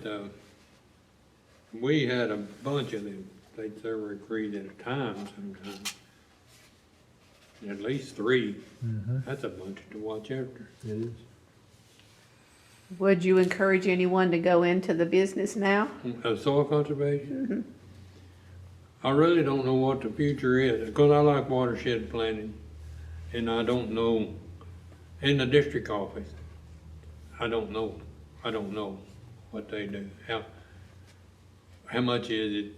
we had a bunch of them state survey crews at a time sometimes. At least 3. That's a bunch to watch after. It is. Would you encourage anyone to go into the business now? Soil conservation? I really don't know what the future is, because I like watershed planning, and I don't know, in the district office, I don't know what they do. How much is it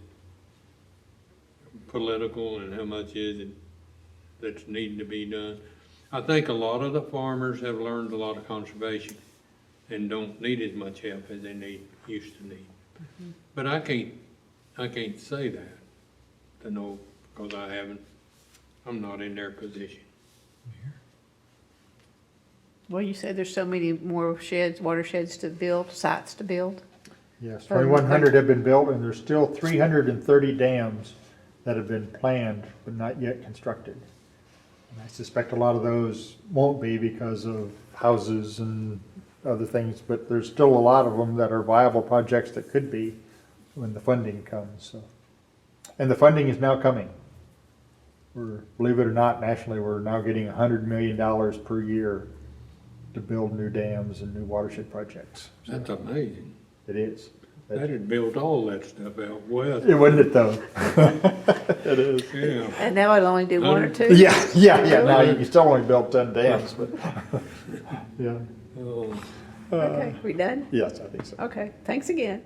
political and how much is it that's needing to be done? I think a lot of the farmers have learned a lot of conservation and don't need as much help as they used to need. But I can't say that to know, because I'm not in their position. Well, you said there's so many more watersheds to build, sites to build. Yes, 2,100 have been built, and there's still 330 dams that have been planned but not yet constructed. And I suspect a lot of those won't be because of houses and other things, but there's still a lot of them that are viable projects that could be when the funding comes. So. And the funding is now coming. Believe it or not, nationally, we're now getting $100 million per year to build new dams and new watershed projects. So That's amazing. it is. That had built all that stuff out west. It wouldn't it though? It is. Yeah. And now it'll only do 1 or 2? Yeah. Now you can still only build 10 dams, but yeah. Oh. Okay, we done? Yes, I think so. Okay, thanks again.